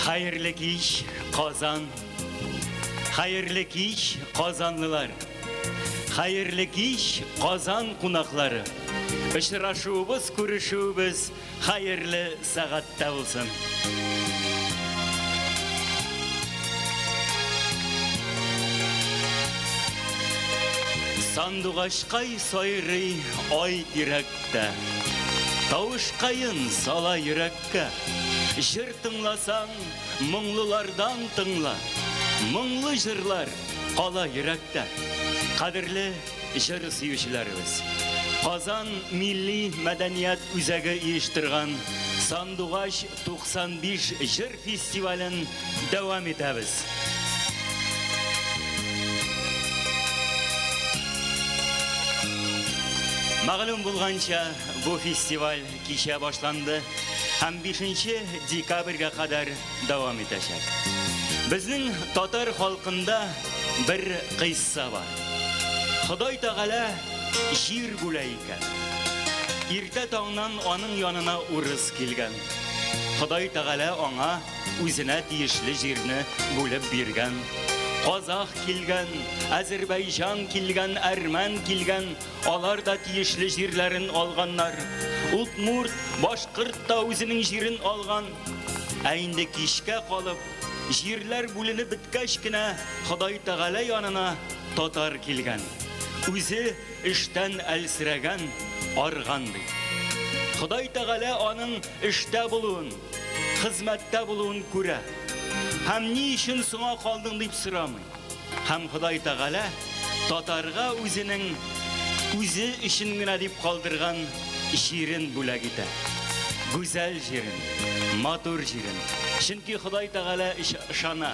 Hayırlı iş Qozon, hayırlı iş Qozonlilar, hayırlı iş Qozon qo'noqlari. Uchrashuvimiz, ko'rishuvimiz hayırlı saatda bo'lsin. Sanduqashqay soyri oy yurakda, tovushqayin sala yurakka. Jir tinglasang, munglulardan tingla, munglu jirlar qala yurakda. Qadrli jir suyuvchilarimiz, Qozon milliy madaniyat o'zagi uyushtirgan Sanduqash 95 jir festivalin davom etamiz. Ma'lum bo'lgancha bu festival kecha boshlandi, ham 5 dekabrga qadar davom etacak. Bizning Totar xalqында bir qissa bor. Xudoy Taala jir bo'lar ekan. Erta tongdan onun yonina urus kelgan. Xudoy Taala ona o'zina tegishli jirni bo'lib bergan. Qozoq kelgan, Ozarbayjon kelgan, Arman kelgan, ular da tegishli jirlarin olganlar. Udmurt, Boshqirt da o'zining jirin olgan. Endi kishga qolib, jirlar bo'linib bitgachgina Xudoy Taala yonina Totar kelgan. O'zi ishdan alsiragan, org'andi. Xudoy Taala onun ishda bo'lun, xizmatda bo'lun ko'ra. Ham ni uchun so'nga qolding deb so'ramay. Ham Xudoy Taala Totarga o'zining o'zi ishingina deb qoldirgan shirin bo'lagida. Go'zal shirin, motor shirin. Chunki Xudoy Taala ishona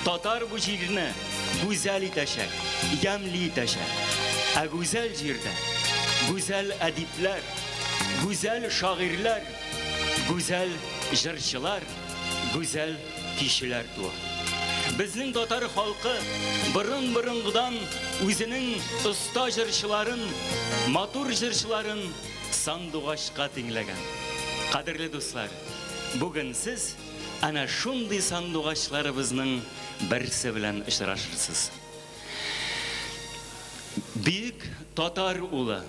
Totar bu shirni go'zal etashak, yamli etashak. A go'zal yerda go'zal adiblar, go'zal shoirlar, go'zal jirchilar, go'zal kishilar tuwa. Bizning Totar xalqi birin-birindan o'zining usta jirchilarin, motor jirchilarin Sanduqashqa tinglagan. Qadrli do'stlar, bugun siz ana shunday sanduqashlaribizning birisi bilan uchrashirsiz. Büyük Totar uli,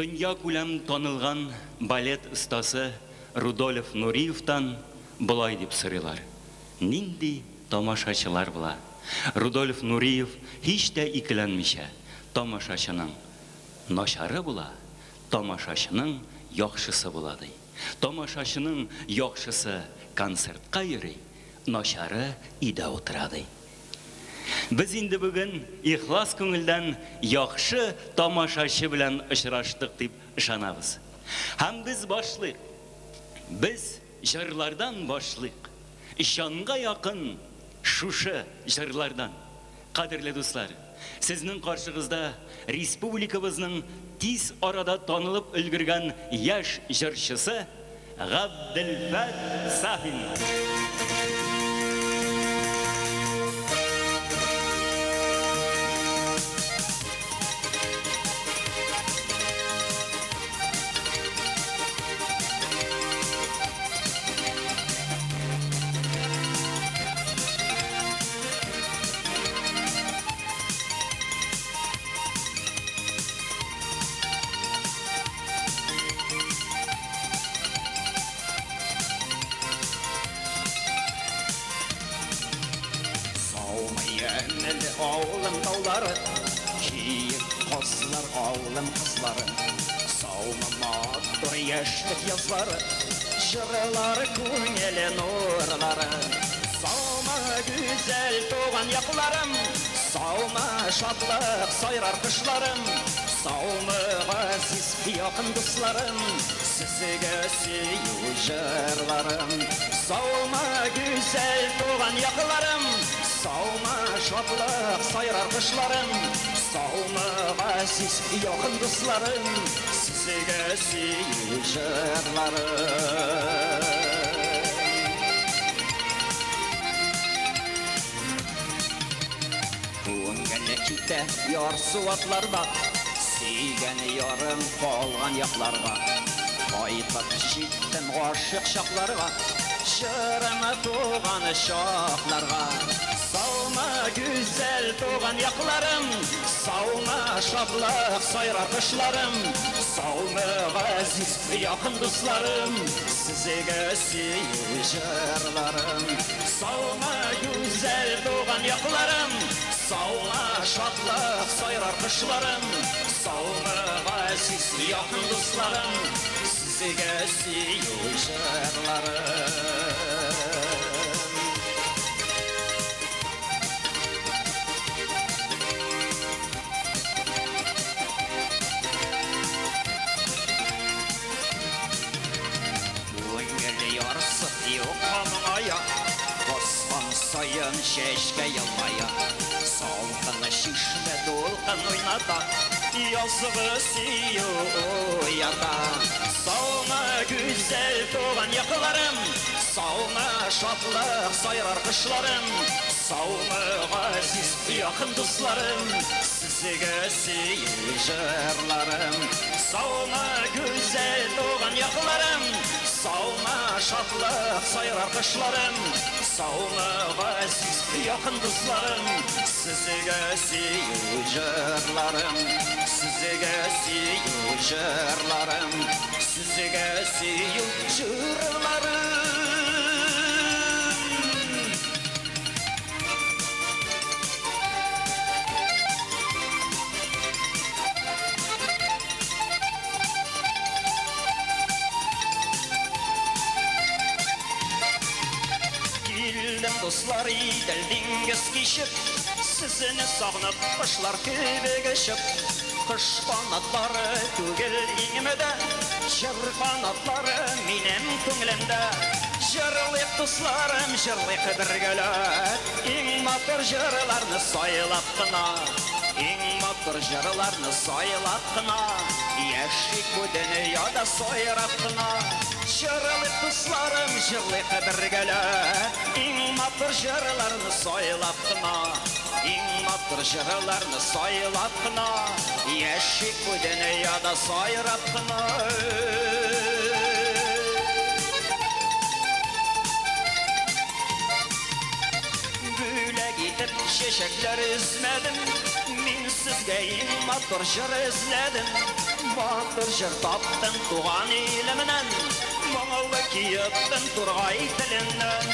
dünya ko'lam tanilgan balet ustasi Rudolf Nuriyevdan bulay deb so'raylar. Nindi tomoshachilar bular. Rudolf Nuriyev hech de ikkilanmisha tomoshachining noshari bular, tomoshachining yaxshisi bo'ladi. Tomoshachining yaxshisi konsertga yuri, noshari uyda o'tiradi. Biz endi bugun ixlos ko'ngildan yaxshi tomoshachi bilan uchrashdik deb ishonamiz. Ham biz boshliq, biz jirlardan boshliq, ishonga yaqin shusha jirlardan. Qadrli do'stlar, sizning qarshingizda respublikamizning tez orada tanilib ulgurgan yosh jirchisi Abdulfat Safin. Oğlum dağları, kiyik qozlar oğlum qizlari, savma motor yoshlik yazlari, shirlari ko'ngil nurlari, savma güzel to'g'an yoqlarim, savma shodlik sayrar qishlarim, savma aziz yaqin do'stlarim, sizga suyuv jirlarim, savma güzel to'g'an yoqlarim, savma şadlık sayrar kışlarım, savma aziz yakın dostlarım, sizge suyuv jirlarim. Ko'ngillikda yor suvatlarda, suygan yorim qolgan yoqlarga, qaytib jetdim g'oshiq shoqlarga, жырыма туған шоқларға. Саума güzel туған яқларым, саума шатлық сайрар қышларым, саума ғазиз яқын достарым, сізге сүйі жырларым. Саума güzel туған яқларым, саума шатлық сайрар қышларым, саума ғазиз яқын достарым, сізге сүйі жырларым. Sayın şeşke yılmaya, salkını şişme dolkın oynata, yazığı siyo oyata. Sağma güzel doğan yakılarım, sağma şatlık sayrar kışlarım, sağma aziz yakın dostlarım, sizge siyo jırlarım. Sağma güzel doğan yakılarım, sağma şatlık sayrar kışlarım, sağma aziz yakın dostlarım, sizge siyo jırlarım, sizge siyo jırlarım, sizge siyo jırlarım. Dostlar deldiңіз кешіп, сізіні сағынып, қышлар көбегішіп. Қыш қанаттары төгіл еңімеді, жыр қанаттары менің көңілімді. Жырлық достарым, жырлық біргілі, ең матыр жырларны сайлап қына, ең матыр жырларны сайлап қына, ешік bu dünyada soyrap қына. Жырлық достарым, жырлық біргілі, ең матыр жырларны сайлап қына, ең матыр жырларны сайлап қына, ешік bu dünyada soyrap қына. Şeşekler izledim, min sizge in matır jır izledim. Matır jır taptın tuğan ilimden, Moğolga kiyiptin turgay tilinden.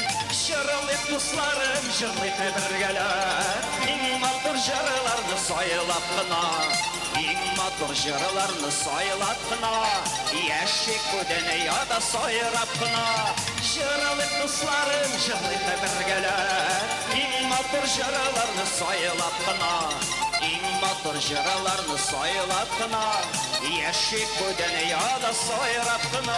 Jırlık dostlarım, jırlık birgeler, in matır jırlarını saylap kına, in matır jırlarını saylap kına, eşek bu dünyada sayrap kına. Jırlık dostlarım, jırlık birgeler, in matır jırlarını saylap kına, in matır jırlarını saylap kına, eşek bu dünyada sayrap kına.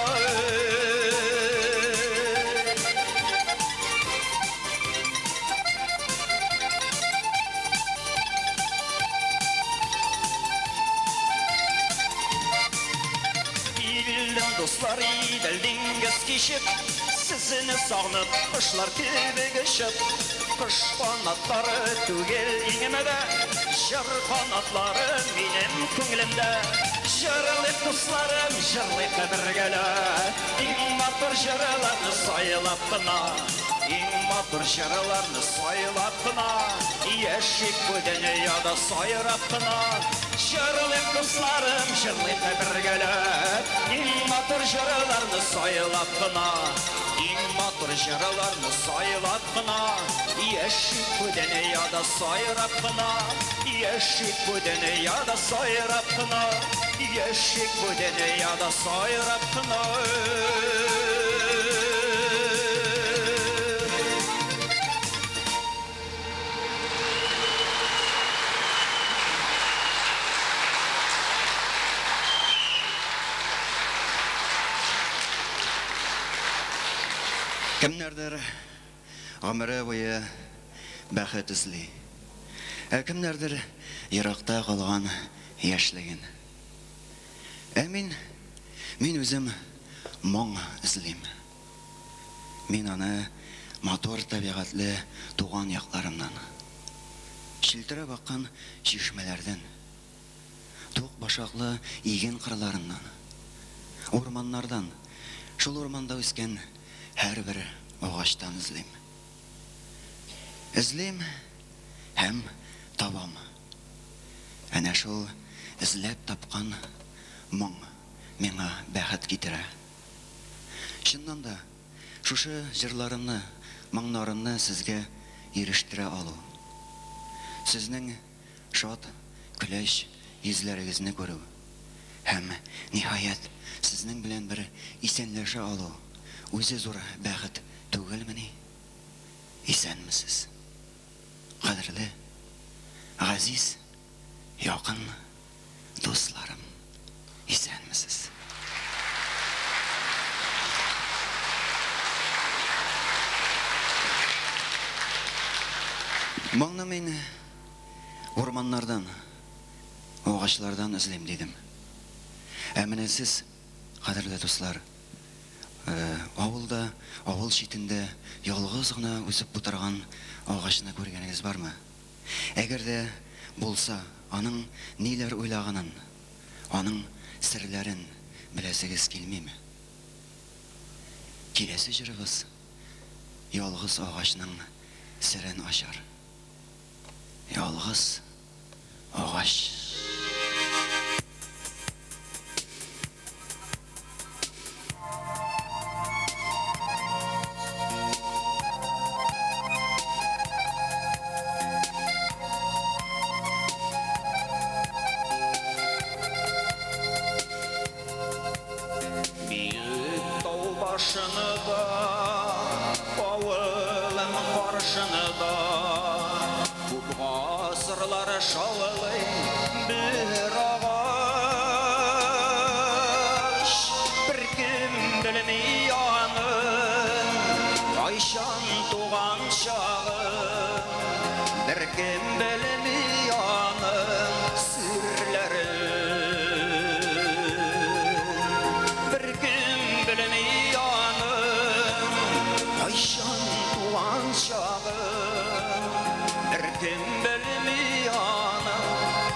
Dostlar deldiңіз кешіп, сізіні сағынып, қышлар көбегішіп. Қыш қанаттары төгел еңімеді, жыр қанаттары менің көңілімді. Жырлық достарым, жырлық біргілі, ең матыр жырларны сайлап қына, ең матыр жырларны сайлап қына, ешік bu dünyada сайрап қына. Жырлық достарым, жырлық біргілі, ең матыр жырларны сайлап қына, ең матыр жырларны сайлап қына, ешік bu dünyada сайрап қына, ешік bu dünyada сайрап қына, ешік bu dünyada сайрап қына. Кімдердер ғұмыры бойы бақыт ізлей, кімдердер ерақта қалған яшілігін. Мен өзім мұң ізлейм. Мен аны мотор табиғатлы туған яқларымнан, шілтірі баққан шешмелерден, тоқ башақлы еген қырларынан, орманнардан, шол орманда өскен әрбір Ағаштан ізлейм. Ізлейм һәм табам. Әнә шул ізләп тапқан моң миңа бәхет китерә. Шуннан да шушы җырларымны, моңнарымны сезгә ирештирә алу. Сезнең шат, көләч йөзләрегезне күрү һәм ниһаять сезнең белән бер исәнләшә алу үзе зур бәхет түгелмени? Исәнмесез? Кадерле, газиз, якын дусларым, исәнмесез? Моңны мин орманнардан, агачлардан эзлим дидем. Ә менә сез, кадерле дуслар, авылда, авыл читендә ялгыз гына үсеп утырган агачны күргәнегез бармы? Әгәр дә булса, аның ниләр уйлаганын, аның серләрен беләсегез килмиме? Киләсе җырыбыз ялгыз агачның серен ачар. Ялгыз агач. Büyük dağ başını da, avılın karşını da, bu asırlar şalıy bir ağaç. Bir kim bilmeyanın, Ayşan doğan çağı, bir kim bilmeyanın sırları. Ayşan tuğan çağım, erken bilmeyanım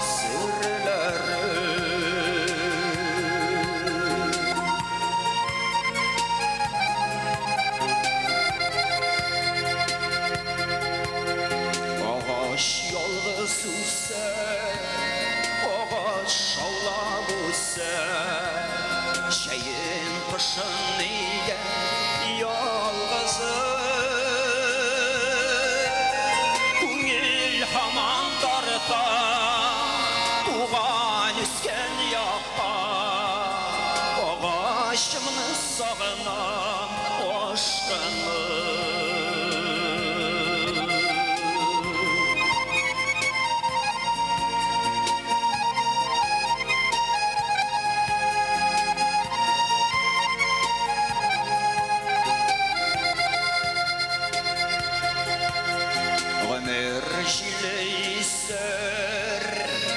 sırları. Ağaç yalnız üsse, ağaç şallak üsse, şeyin kışın niye yalgızı, Күңел hamam tarta, tuğan üsken yakka, ağaçımını sağınam aşkını. Ömür jileyser,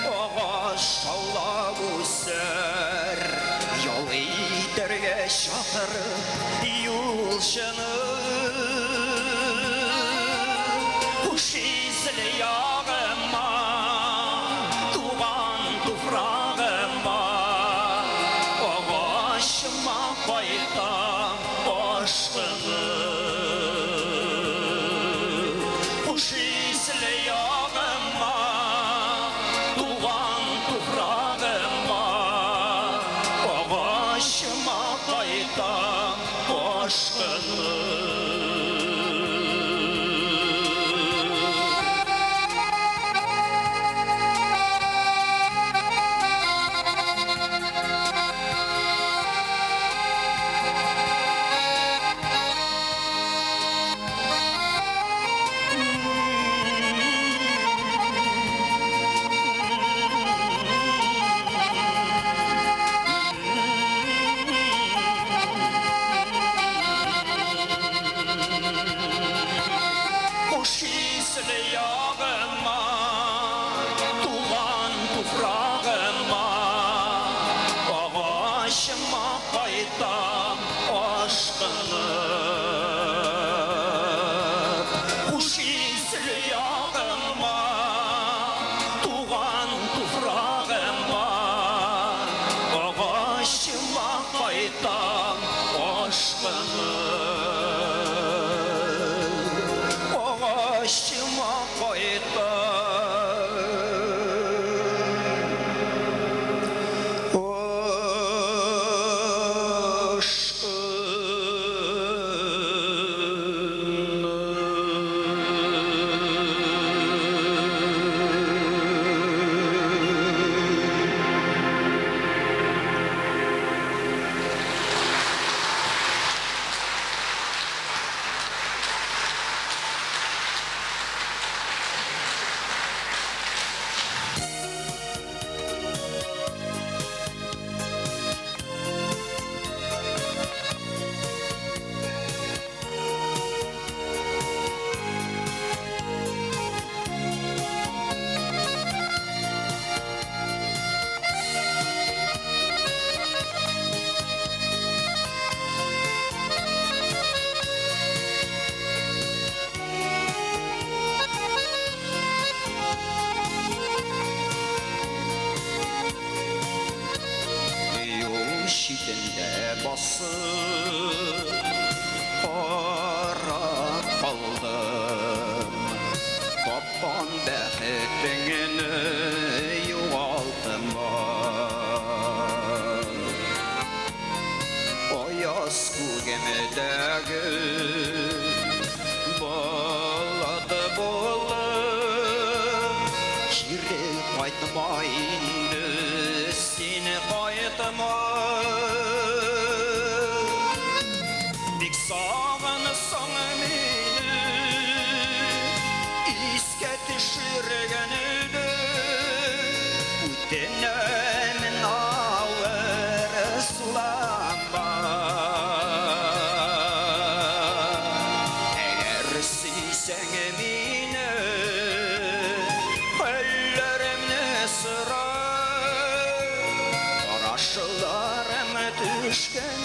ağaç şallak üser, yol iterge şakırıp yolşını. Kuş izli yağıma, tuğan tuprağıma, ağaçıma koydum aşkını. Kuş izli yağıma, tuğan tuprağıma, ağaçıma koydum aşkını. däge Bolladı bollum Şirek qaytmay Indi seni qaytma Bik sağınsan meni İske düşürgen üdü Utenemin ağır sulanma Eğer siysen meni Ellerimni sırar Araşılarım düşken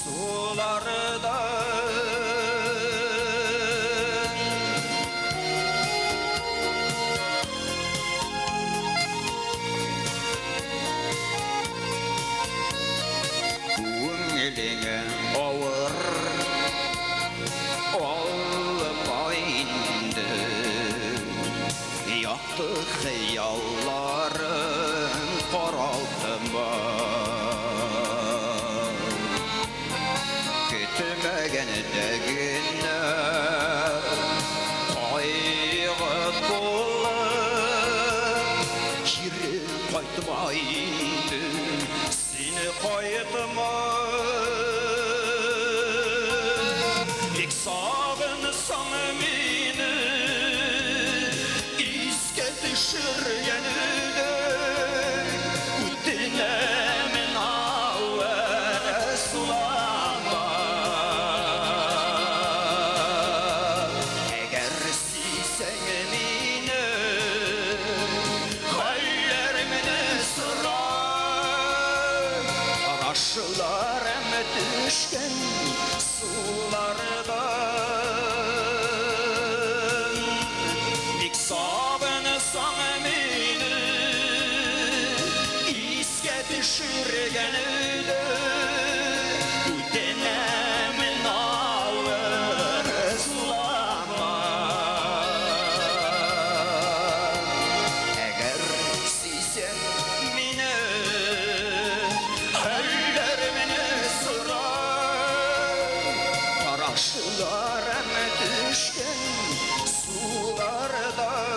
sulardan Көңіліңе ауыр olmayındı Yaktı hıyalların qaraltıma Kütümegen degine Qayğı kollar Kiri qaytmayındı Seni qaytma Bik sağınsan meni İske düşürgen üdü Utenemin ağır sulanma Eğer siysen meni Hallerimini sırar Araşılarım düşken sulardan Bik sağınsan meni İske düşürgen üdü Utenemin ağır sulanma Eğer siysen meni Ellerimini sırar Araşılarım düşken sulardan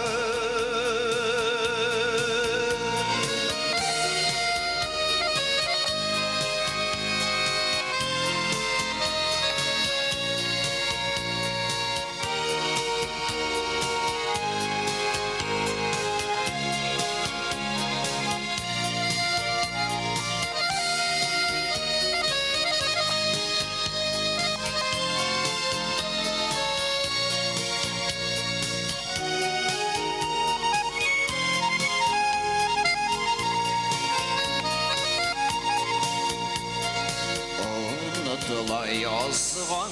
Unutula yazgan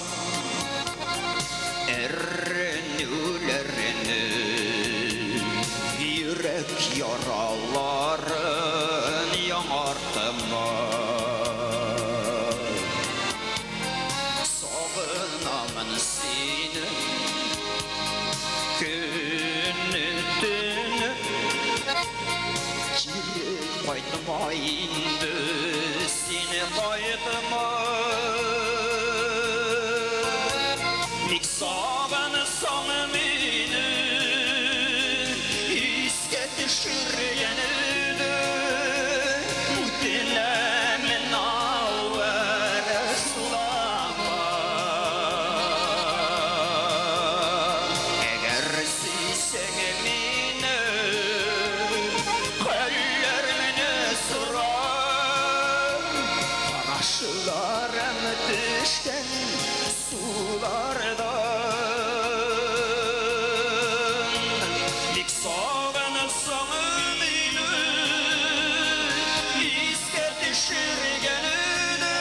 ernülerini Yürek yaraların yanartıma Sağınamın seni Günü dünü Kiri qaytmayındı Seni qaytma Bik sağınsan meni İske düşürgen üdü Utenemin ağır sulanma Eğer siysen meni Ellerimini sırar Araşılarım düşken sulardan Bik sağınsan meni İske düşürgen üdü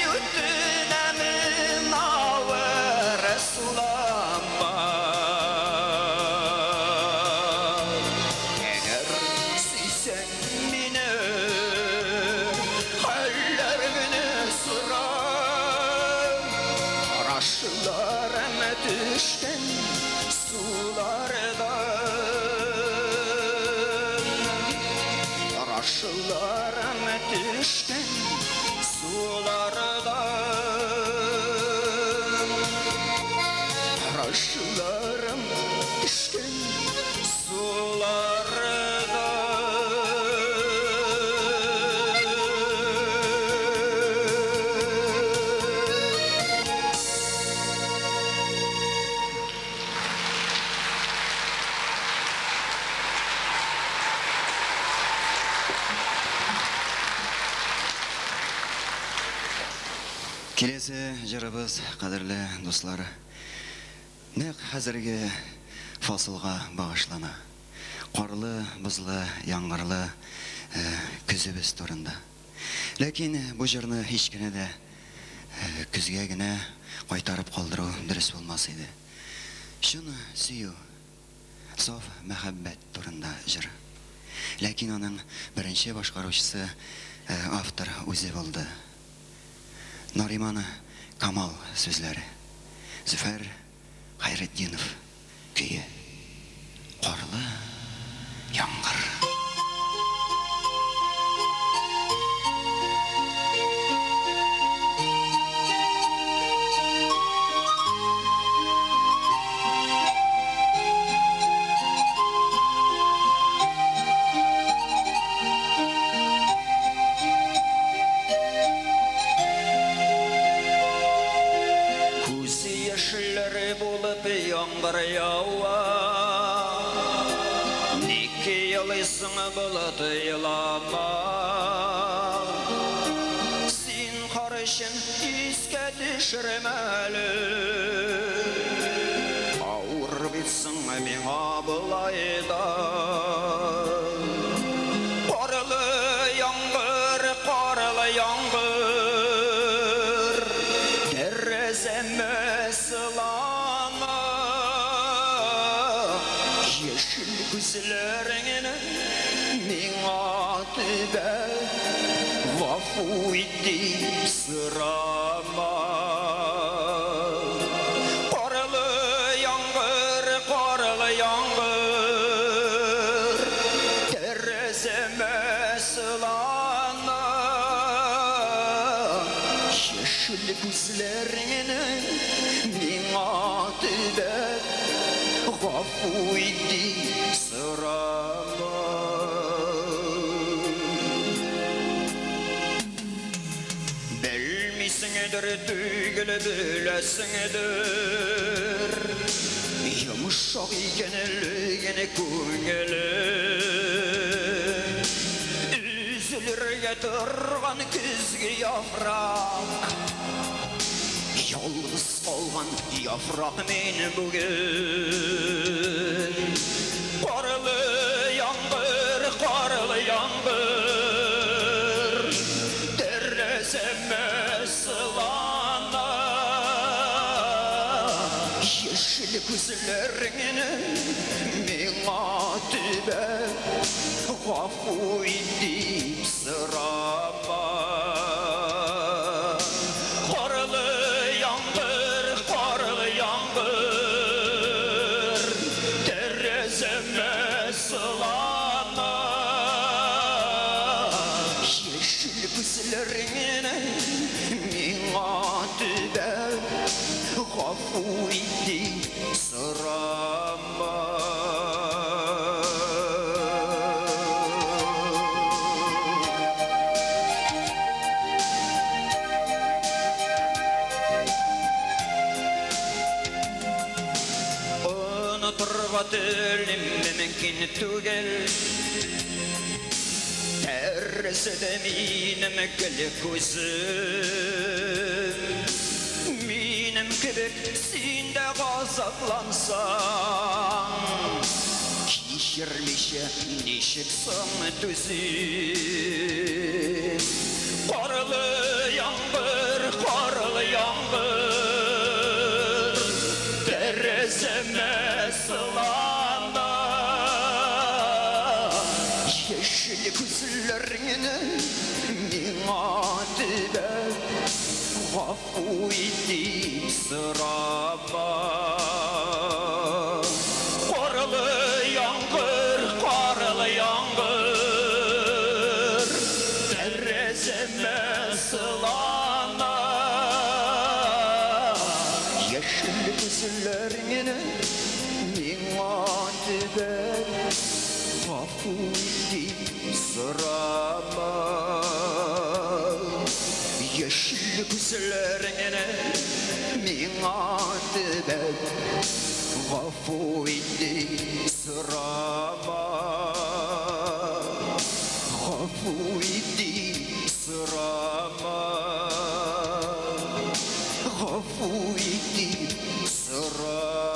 Utenemin ağır sulanma Eğer siysen meni Ellerimini sırar Araşılarım düşken sulardan Araşılarım düşken sulardan Келесі жырыбыз, қадірлі достар, нәқ хәзірге фасылға бағышлана. Қарлы, бұзлы, яңғырлы күзібіз турында. Ләкин бұл жырны ешкіне де күзге генә қайтарып қалдыру дұрыс болмас еді. Шын сүйу, саф мәхәббәт турында жыр. Ләкин оның бірінші башқарушысы автор өзі болды. Нариман Камал сөзләре. Зөфәр Хайретдинов күйі. Қарлы яңғыр. Яңғыр яуа, неке елайсың болады елама. Сен қарышын еске düşірмәлі, ауыр бетсің меңа бұлайда. Қарлы яңғыр, тәріземі сылама. Yeşil gözlerine mina tübe vafu idip sırama. Karlı yaңғыр, terezeme sılana. Yeşil gözlerine mina tübe vafu idip sırama. Belmisindir tügülü bilesindir, yumuşak ikenilgini köngülü. Üzülür getirgan küzgü yaprak, yalnız kalgan yaprak men bugün. Karlı yaңғыр, terezeme sılana. Yeşil gözlerine mina tübe vafu idip sırama. Karlı yaңғыр, terezeme sılana. Yeşil gözlerine mina tübe vafu idip sırama. Unuturga dilim mümkün tügel, terzide minim gül gözüm. Minim kibik sinde gazaplansan, kişirmişe nişiksin tüzüm. Karlı yaңғыр, terezeme sılana. Yeşil gözlerine mina tübe vafu idip sırama. Karlı yaңғыр, terezeme sılana. Yeşil gözlerine mina tübe vafu idip sırama. Yeşil gözlerine mina tübe vafu idip sırama. Vafu idip sırama. гафу ит дип сорама.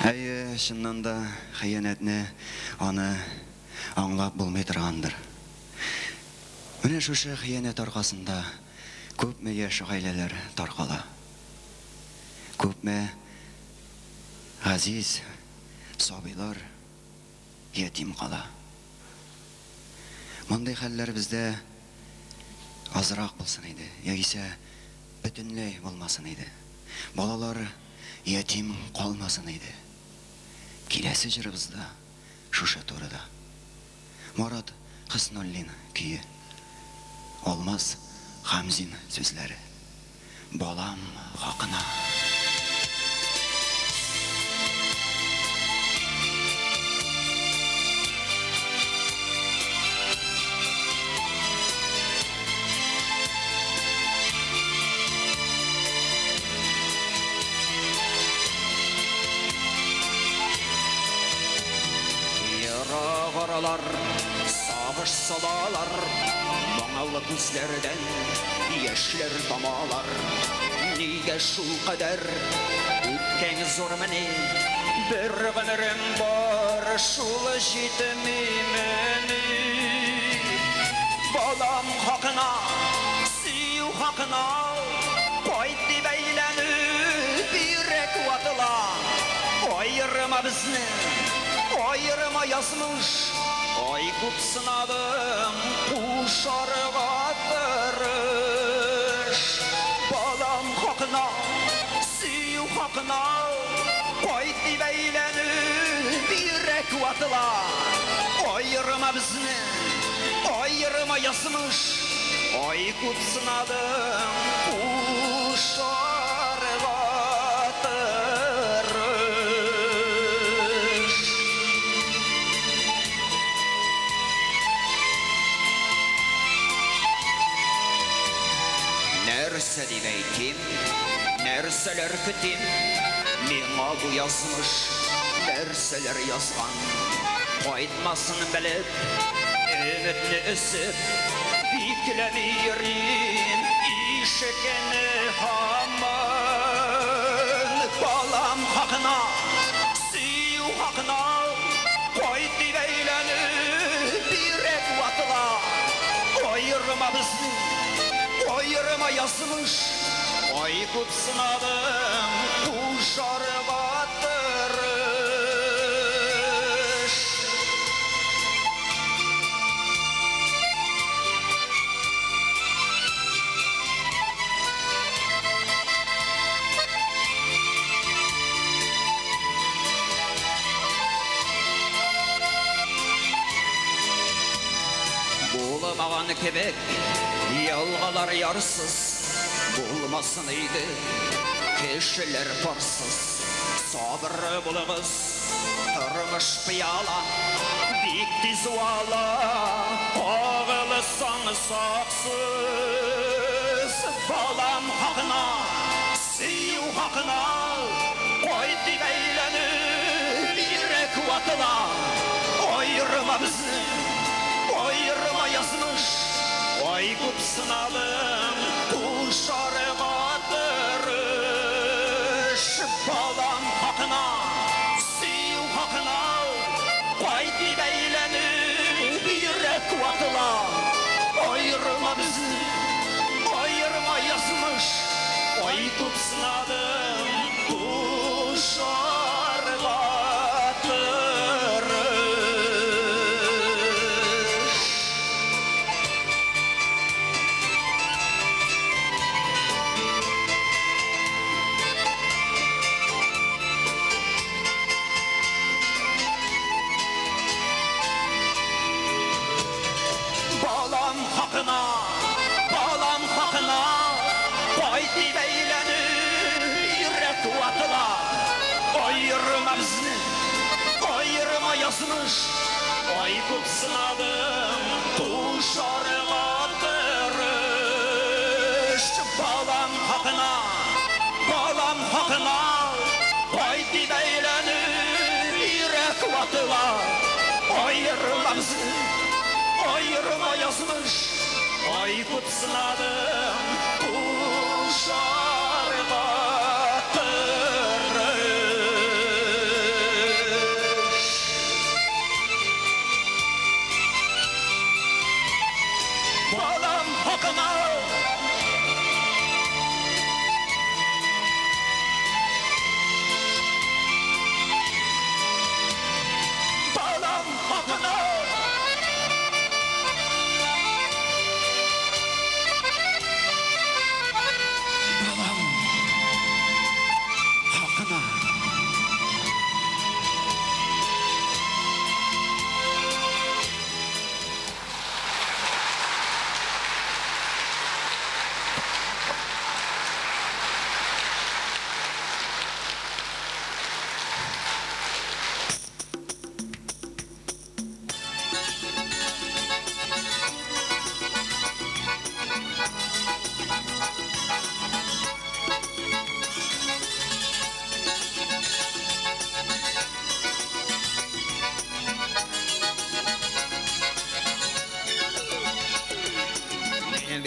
Әйе, шыннан да хыянәтне аны аңлап булмый торгандыр. Менә шушы хыянәт аркасында күпме яшь гаиләләр таркала. Күпме газиз сабыйлар ятим кала. Мондый хәлләр бездә азрак булсын иде, яисә бөтенләй булмасын иде. Балалар ятим калмасын иде. Киләсе җырыбызда шушы турыда. Марат Хыснуллин көйі. Olmaz Хамзин сөзләре. Балам хакына. Аралар, сагыш салалар, моңалы күзләрдән яшьләр тамалар. Нигә шул кадәр үткән зур менә бер гомерем бар, шул җитмиме? Балам хакына, сөю хакына, кайт дип әйләнеп бирәк ватыла. Аерма безне, аерма язмыш, ай күп сынадым, кушарга тырыш. Балам хакына, сөю хакына, кайт дип әйләнеп бирәк ватыла. Аерма безне, аерма язмыш, ай күп сынадым, кушарга тырыш. Нәрсә дип әйтим, нәрсәләр көтим, миңа бу язмыш, нәрсәләр язган. Кайтмасын белеп, өметне өсеп, бикләми йөрим ишекне һаман. Балам хакына, сөю хакына, кайт дип әйләнеп бирәк ватыла. Аерма безне, аерма язмыш, ай күп сынадым, кушарга тырыш. Булмаган кебек, ялгалар ярсыз, булмасын иде кешеләр парсыз. Сабыр булыгыз, тормыш пыяла, бик тиз вала, кагылсаң саксыз. Балам хакына, сөю хакына, кайт дип әйләнеп бирәк ватыла. Аерма безне, аерма язмыш, ай күп сынадым, кушарга тырыш. Балам хакына, сөю хакына, кайт дип әйләнеп бирәк ватыла. Аерма безне, аерма язмыш, ай күп сынадым, кушарга тырыш. Балам хакына, балам хакына, кайт дип әйләнеп йөрәк ватыла. Аерма безне, аерма язмыш, ай күп сынадым, кушарга тырыш. Балам хакына, кайт дип әйләнеп йөрәк ватыла. Аерма безне, аерма язмыш, ай күп сынадым, кушарга тырыш. Балам хакына, балам хакына.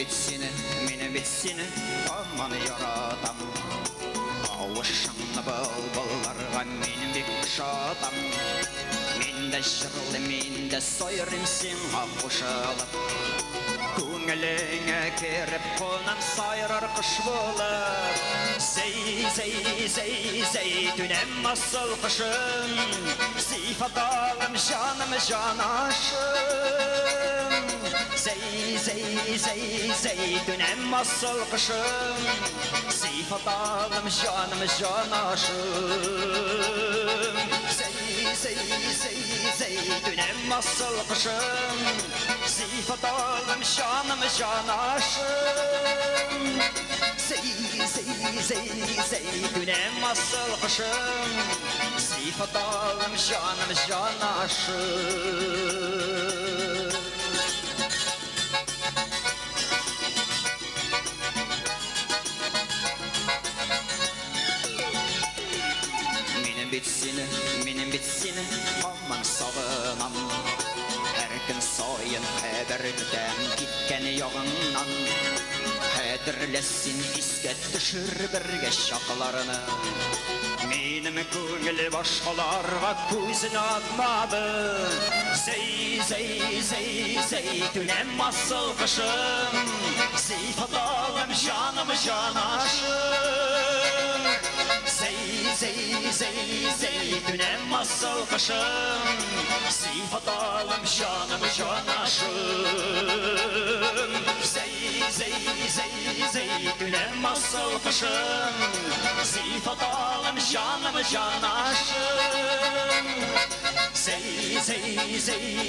bit seni aman yaratam. Kavuşanlı bulbullarga meni bek şatam. Min de şırlı, min de soyrim senga qoşalıp. Көңіліңе керіп қонам сайрар қыш болып. Зей, түнем асыл қышым, сифат алым жаным жанашым. Зей, түнем асыл қышым, сифат алым жаным жанашым. Зей, түнем асыл қышым, sifat alım şanım janaşım. Zey, günem asıl kışım, sifat alım şanım janaşım. Menin bitsini, aman sağınam. Gün sayın haberden gitken yoğundan Hadirlesin isket düşür birge şaklarını Menim köngül başkalarga gözün atmadı Zey, dünem asıl kışım Sifat alım canım janaşım Zey, dünem asıl kışım Sifat alım canım janaşım Zey, dünem asıl kışım Sifat alım canım janaşım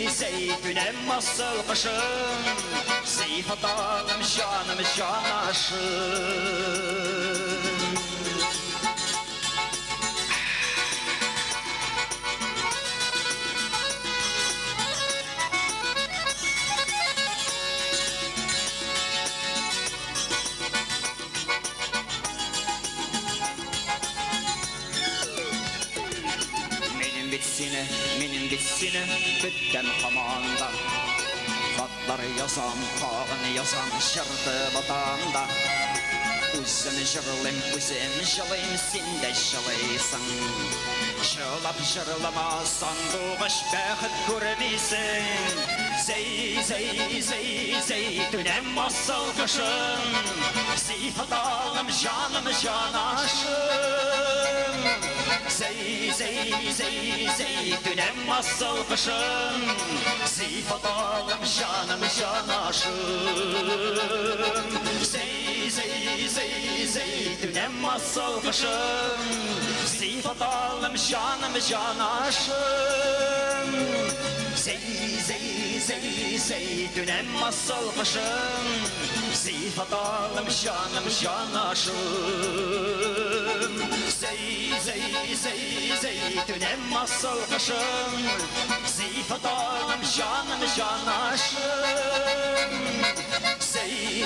Zey, dünem asıl kışım Sifat alım canım janaşım Menin bitsini bütten hamanda Vatlar yazam, kağın yazam şırdı batanda Üzüm jırılım, sen de jılaysın Jılap jırlamazsan doğuş bəxit görmeysin Zey, dünem asıl kışım Sifat alım canım janaşım Zey, dünem asıl kışım Sifat alım canım janaşım Zey, dünem asıl kışım Sifat alım canım janaşım Zey, dünem asıl kışım Sifat alım canım janaşım Zey, dünem asıl kışım Sifat alım canım janaşım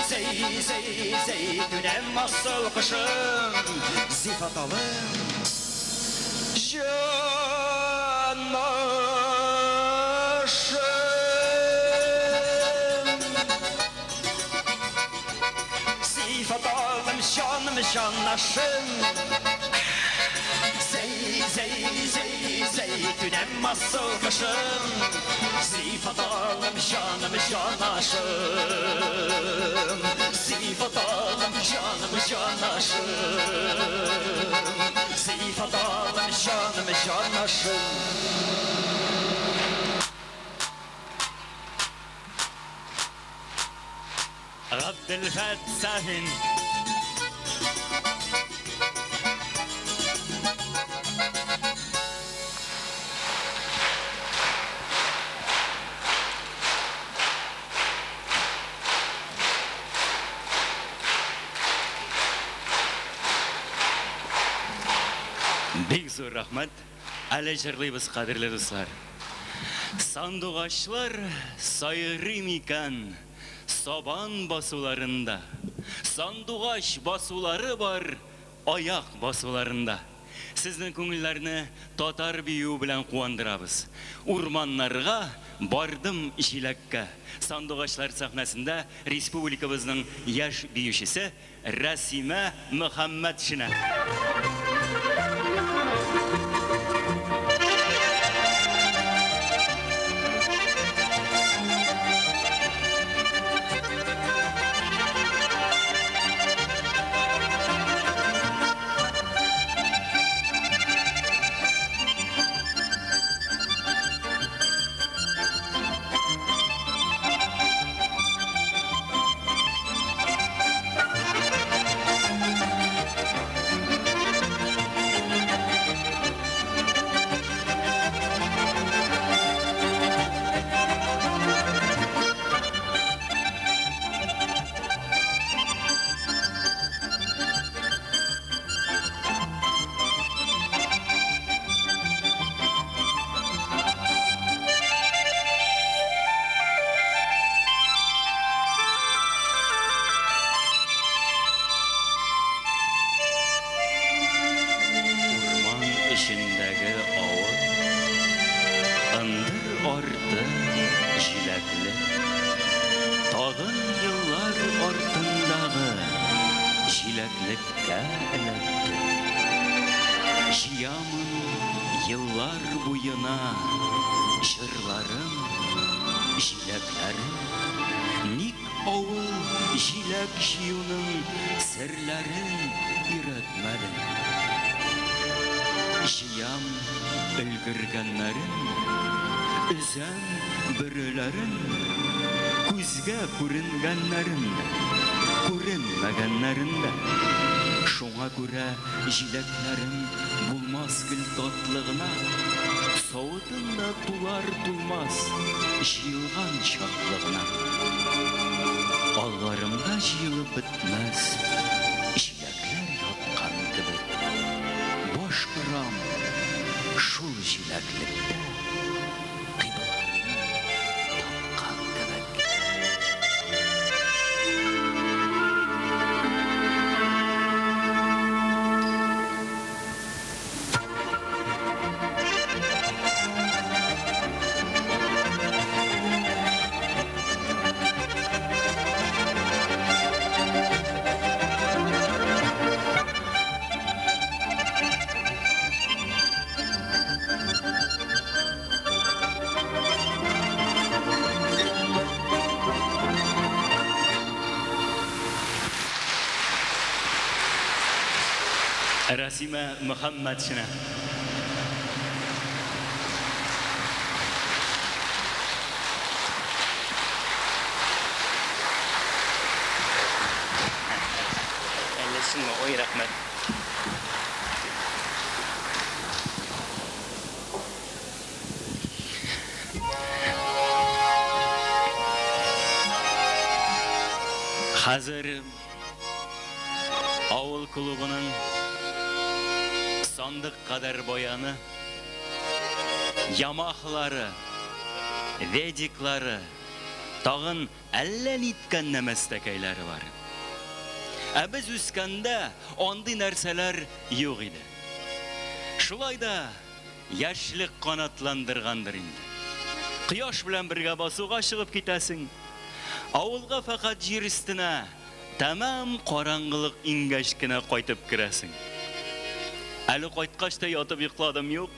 Zey, dünem asıl kışım Sifat alım janaşım Sifat alım canım janaşım Zey, dünem asıl kışım Sifat alım canım janaşım Sifat alım canım janaşım Sifat alım canım janaşım Abdülfettah'ın Bek zor rahmet. Әлі жырлайбыз, қадірлі достар. Сандуғашлар сайрым икән сабан басуларында. Сандуғаш басулары бар аяқ басуларында. Сезнең күңелләрне татар бию белән куандырабыз. Урманнарга бардым җиләккә. Сандугачлар сәхнәсендә республикабызның яшь биючесе Расима Мөхәммәтшина. İçindəgi avul, ındır orta jiləkli, tağın yıllar ortındağı jiləklikə ələtdi. Jiyamın yıllar buyuna jırlarım, jiləklərim, nik avul jilək jiyunun sirlərin üretmədim. Жиям өлгергәннәрен, үзән бүреләрен, күзгә күренгәннәрен, күренмәгәннәрен дә. Шуңа күрә җиләкләрем булмас гел татлыгына, савытында тулар-тулмас җыелган чаклыгына. Алларымда җыелып бетмәс җиләкләр яткан кебек. Boş kıram, şul jiləklikdə qiblarını tapqan kebek. Расима Мөхәммәтшина. Әлләсеңме, ой, рәхмәт. Хәзер авыл клубының сандык кадәр баяны, ямахлары, ведиклары, тагын әллә ниткән нәмәстәкәйләре бар. Ә без үскәндә андый нәрсәләр юк иде. Шулай да яшьлек канатландыргандыр инде. Кояш белән бергә басуга чыгып китәсең. Авылга фақат җир өстенә тәмам караңгылык иңгәч кенә кайтып керәсең. Әле кайткач та ятып йокладым юк.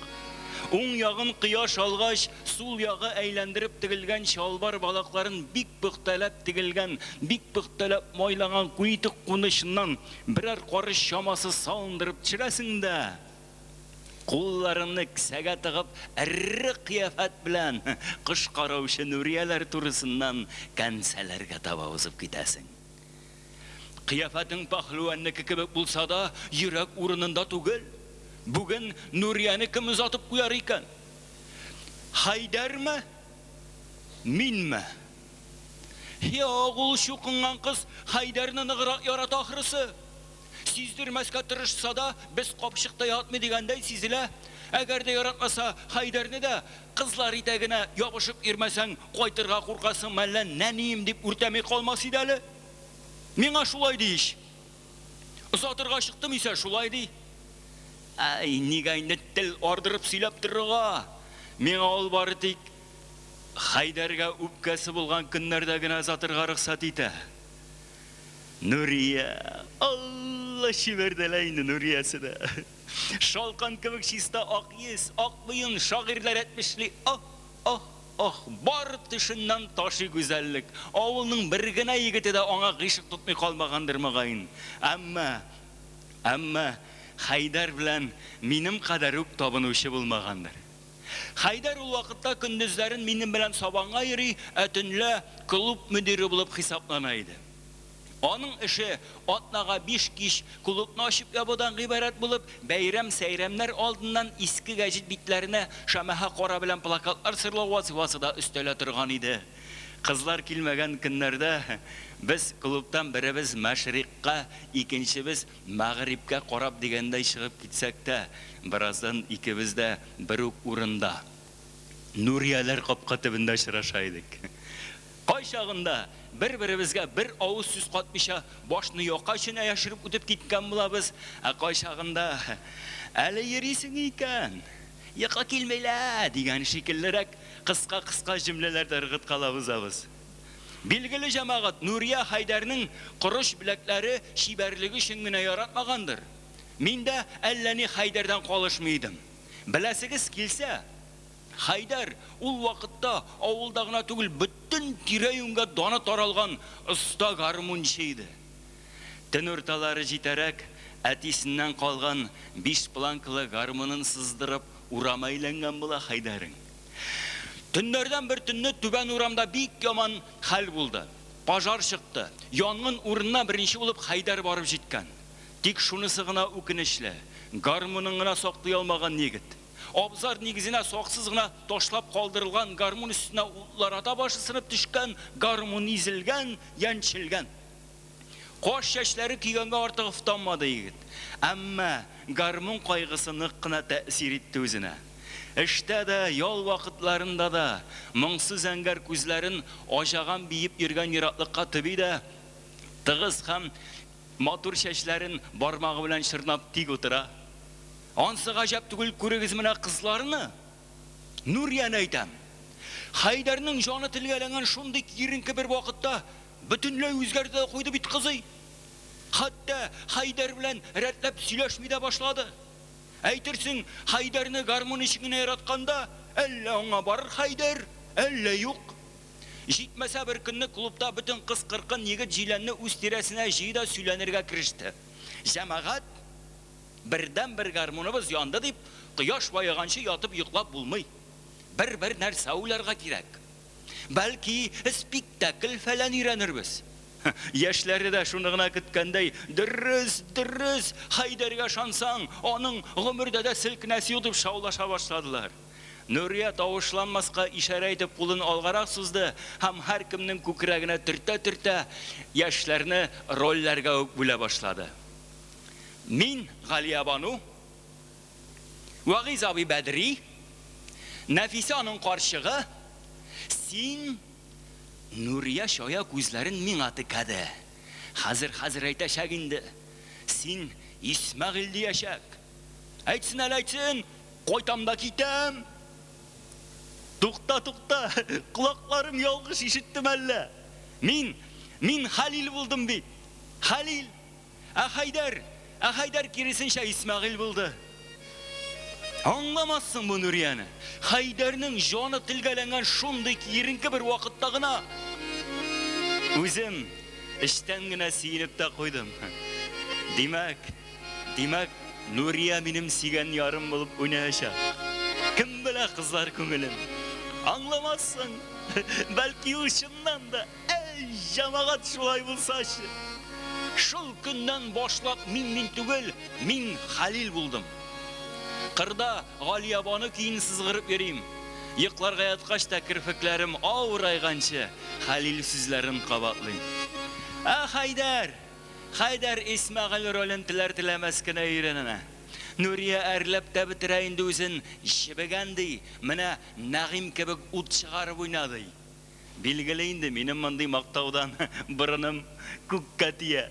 Уң ягын кояш алгач, сул ягы әйләндереп тегелгән чалбар балакларын бик пөхтәләп тегелгән, бик пөхтәләп майлаган куйтык кунышыннан берәр карыш чамасы салындырып төшерәсең дә, кулларыңны кесәгә тыгып, әрре кыяфәт белән кыш караучы Нурияләр турысыннан кәнсәләргә таба узып китәсең. Кыяфәтең пәһлүәннеке кебек булса да, йөрәк урынында түгел. Бүген Нурияны кем озатып куяр икән? Хайдармы? Минме? Юк, ул чукынган кыз Хайдарны ныграк ярата ахрысы. Сиздермәскә тырышса да, без капчыкта ятмый дигәндәй сизелә. Әгәр дә яратмаса, Хайдарны да кызлар итәгенә ябышып йөрмәсәң, кайтырга куркасың, мәллә нәнием дип үртәми калмас иде әле. Миңа шулай ди иш. Озатырга чыктым исә шулай ди. Ай, нигә инде тел ардырып сөйләп торырга? Миңа ул бары тик Хайдарга үпкәсе булган көннәрдә генә затырга рөхсәт итә. Нурия, Алла шиберделә инде Нуриясе дә. Шалкан кебек чиста ак йөз, ак буен шагыйрьләр әйтмешли. Бар төшеннән ташы гүзәллек. Авылның бер генә егете дә аңа гыйшык тотмый калмагандыр мөгаен. Әмма Хайдар белән минем кадәр үк табынучы булмагандыр. Хайдар ул вакытта көндезләрен минем белән сабанга йөри, төнлә клуб мөдире булып хисаплана иде. Аның эше атнага 5 кич клубны ачып ябудан гыйбарәт булып, бәйрәм-сәйрәмнәр алдыннан иске гәҗит битләренә шәмәһә кара белән плакатлар сырлау вазифасында өстәлә торган иде. Кызлар килмәгән көннәрдә без клубтан беребез Мәшрикка, икенчебез Мәгърибкә карап дигәндәй чыгып китсәк тә, бераздан икебез дә бер үк урында Нурияләр капка төбендә очраша идек. Кайчагында бер-беребезгә бер авыз сүз катмыйча башны яка эченә яшереп үтеп киткән булабыз. Кайчагында әле йөрисең икән, яка килмәйлә дигән шикеллерәк кыска җөмләләрдә ыргыт калабыз. Билгеле җәмәгать, Нурия Хайдарның корыш билекләре шибәрлеге өчен генә яратмагандыр. Мин дә әллә ни Хайдардан калышмыйдым. Беләсегез килсә, Хайдар ул вакытта авылда гына түгел, бөтен тирә-юньгә даны таралган оста гармунчы иде. Төн урталары җитәрәк, әтисеннән калган 5 планкалы гармунын сыздырып урама әйләнгән була Хайдарың. Төннәрдән бер төнне түбән урамда бик яман хәл булды. Пожар чыкты. Янгын урынына беренче булып Хайдар барып җиткән. Тик шунысы гына үкенечле. Гармунын гына саклый алмаган егет. Абзар нигезенә саксыз гына ташлап калдырылган гармун өстенә утлар ата башы сынып төшкән, гармун изелгән, янчилгән. Каш чәчләре кигәнгә артык уфтанмады егет. Әмма гармун кайгысы нык кына тәэсир итте үзенә. Эштә дә, ял вакытларында да моңсыз зәңгәр күзләрен ажаган биеп йөргән ераклыкка төби дә тыгыз һәм матур чәчләрен бармагы белән чырнап тик утыра. Ансы гаҗәп түгел, күрегез менә кызларны. Нурияне әйтәм. Хайдарның җаны телгәләнгән шундый киренке бер вакытта бөтенләй үзгәрде дә куйды бит кызый. Хәтта Хайдар белән рәтләп сөйләшми дә башлады. Әйтерсең, Хайдарны гармун ишегенә яратканда, әллә аңа барыр Хайдар, әллә юк. Җитмәсә бер көнне клубта бөтен кыз-кыркын егет җиләнне үз тирәсенә җыйда сөйләнергә киреште. Җәмәгать, бердән бер гармуныбыз янды дип, кояш байыганчы ятып йоклап булмый. Бер нәрсә уйларга кирәк. Бәлки спектакль фәлән өйрәнербез. Яшьләре дә шуны гына көткәндәй, дөрес, Хайдарга шансаң, аның гомердә дә селкенәсе ютып шаулаша башладылар. Нурия тавышланмаска ишарә итеп кулын алгарак сузды һәм һәр кемнең күкрәгенә төртә яшьләрне рольләргә үк бүлә башлады. Мин Галия Бану, Вагиз абый Бәдри, Нәфисә аның карчыгы, син Нурия шая күзләрен миңа текәде. Хәзер әйтәчәк инде. Син Исмәгыйль диячәк. Әйтсен, кайтам да китәм. Тукта, колакларым ялгыш ишеттем әллә. Мин Халил булдым бит. Халил. Хайдар киресенчә Исмәгыйль булды. Аңламассың бу Нурияне. Хайдарның җаны телгәләнгән шундый киренке бер вакытта гына үзем эштән генә сөенеп тә куйдым. Димәк, Нурия минем сөйгән ярым булып уйнаячак. Кем белә кызлар күңелен? Аңламассың. Бәлки ул чыннан да, җәмәгать шулай булсачы. Шул көннән башлап мин түгел, мин Халил булдым. Кырда Галия Бану киен сызгырып йөрим. Йокларга яткач та кирпекләрем авырайганчы Халил сүзләрен кабатлыйм. Хайдар Исмәгыйль ролен теләр-теләмәс кенә өйрәнә. Нурия әрләп тә бетерә инде үзен, җибегәндей, менә Нәгыйм кебек ут чыгарып уйнады. Билгеле инде минем мондый мактаудан борыным күккә тия.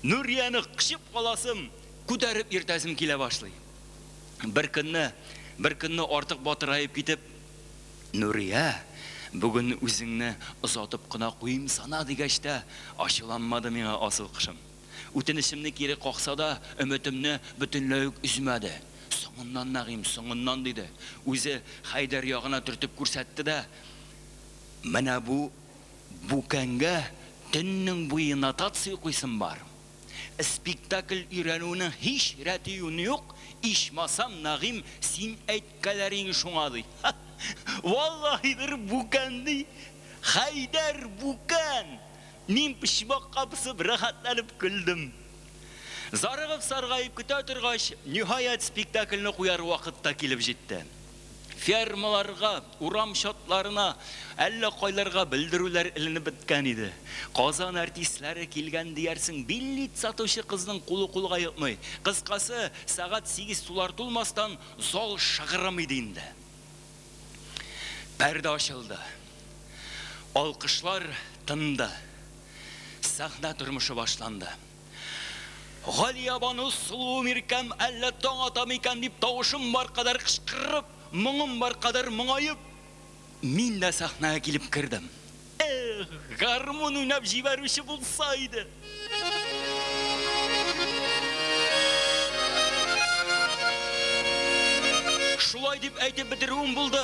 Нурияны кышып каласым, күтәреп йөртәсем килә башлый. bir kunni артык батырайып китеп, Нурия, бүген үзеңне озатып кына куйым сана дигәчтә, ачуланмады миңа асыл кышым. Үтенешемне кире какса да, өметемне бөтенләй үк үзмәде. Соңыннан Нагыйм, соңыннан диде. Үзе Хайдар ягына төртеп күрсәтте дә, менә бу бүкәнгә төннең буе нотация куйсын бар. Спектакль өйрәнүнең һич рәте юк, ичмасам Нагыйм син әйткәләрең шуңа ди. Валлаһидер бүкән ди. Хайдар бүкән. Мин пишмак капысып рахатланып көлдем. Зарыгып саргайып көтә торгач, ниһаять спектакльне куяр вакытта килеп җитте. Фермаларга, урам шатларына, әллә кайларга белдерүләр иленеп биткән иде. Казан артистлары килгән диярсең, биллит сатучы кызның кулы кулга йокмый. Кыскасы, сагат 8 тулар тулмастан зал шыгырым иде инде. Пәрдә ачылды. Алкышлар тынды. Сахна тормышы башланды. Галия бану сулу миркәм, әллә таң атам икән дип тавышым бар кадәр кычкырып, моңым бар кадәр моңаеп, мин дә сахнага килеп кирдем. Гармон уйнап җибәрүче булса иде. Шулай дип әйтеп бетерүем булды.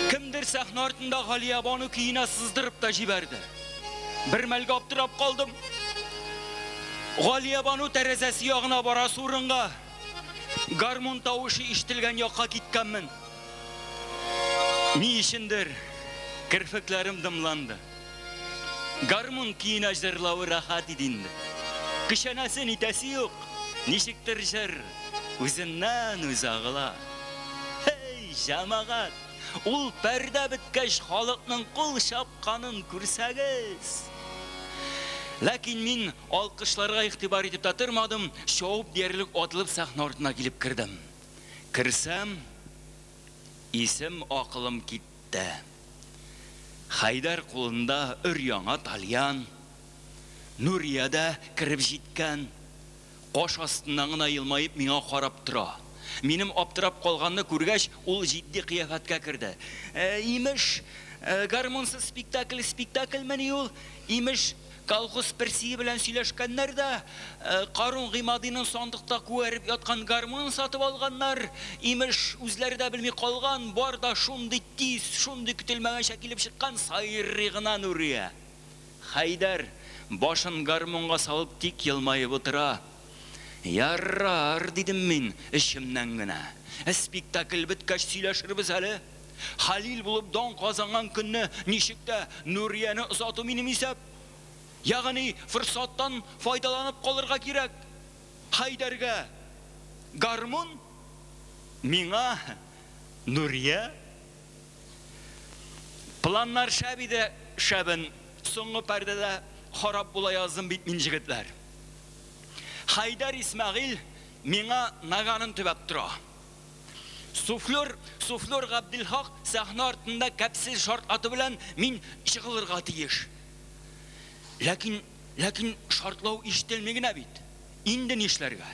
Кемдер сахна артында Галия бану көенә сыздырып та җибәрде. Бер мәлгә аптырап калдым. Галия бану тәрәзәсе ягына бара урынга. Гармон тавышы ишетелгән якка киткәнмен. Ни өчендер кирфекләрем дымланды. Гармон көенә җырлавы рахат иде инде. Кешәнәсен итәсе юк. Ничектер җыр үзеннән үзе агыла. Эй, җәмәгать! Ул пәрдә биткәч халыкның кул шапканын күрсәгез. Ләкин мин алкышларга игътибар итеп та тормадым, шауып диярлек атылып сахна артына килеп кирдем. Кирсәм, исем акылым китте. Хайдар кулында өр-яңа тальян, Нурия дә кирип җиткән. Каш астыннан гына елмаеп миңа карап тора. Минем аптырап калганны күргәч, ул җитди кыяфәткә кирде. Имеш, гармонсыз спектакль мени ул, имеш, колхоз персие белән сөйләшкәннәр дә, Карун Гыймадиның сандыкта күреп яткан гармон сатып алганнар, имеш, үзләре дә белми калган, бар да шундый тиз, шундый көтелмәгәнчә килеп чыккан сайрый гына Нурия. Хайдар башын гармонга салып тик елмаеп утыра. Ярар, дидем мин, эчемнән генә. Спектакль биткәч сөйләшербез әле. Халил булып дан казанган көнне ничек тә Нурияны озату минем исәп. Ягъни фырсаттан файдаланып калырга кирәк. Хайдарга гармон, миңа Нурия. Планнар шәбиде шәбен, соңгы пәрдәдә харап була яздым бит мин җегетләр. Хайдар Исмәгыйль миңа наганын төбәп тора. Суфлер Габдилхак сахна артында кәпсез шарт аты белән мин чыгылырга тиеш. Ләкин шартлау ишетелми генә бит. Инде нишләргә?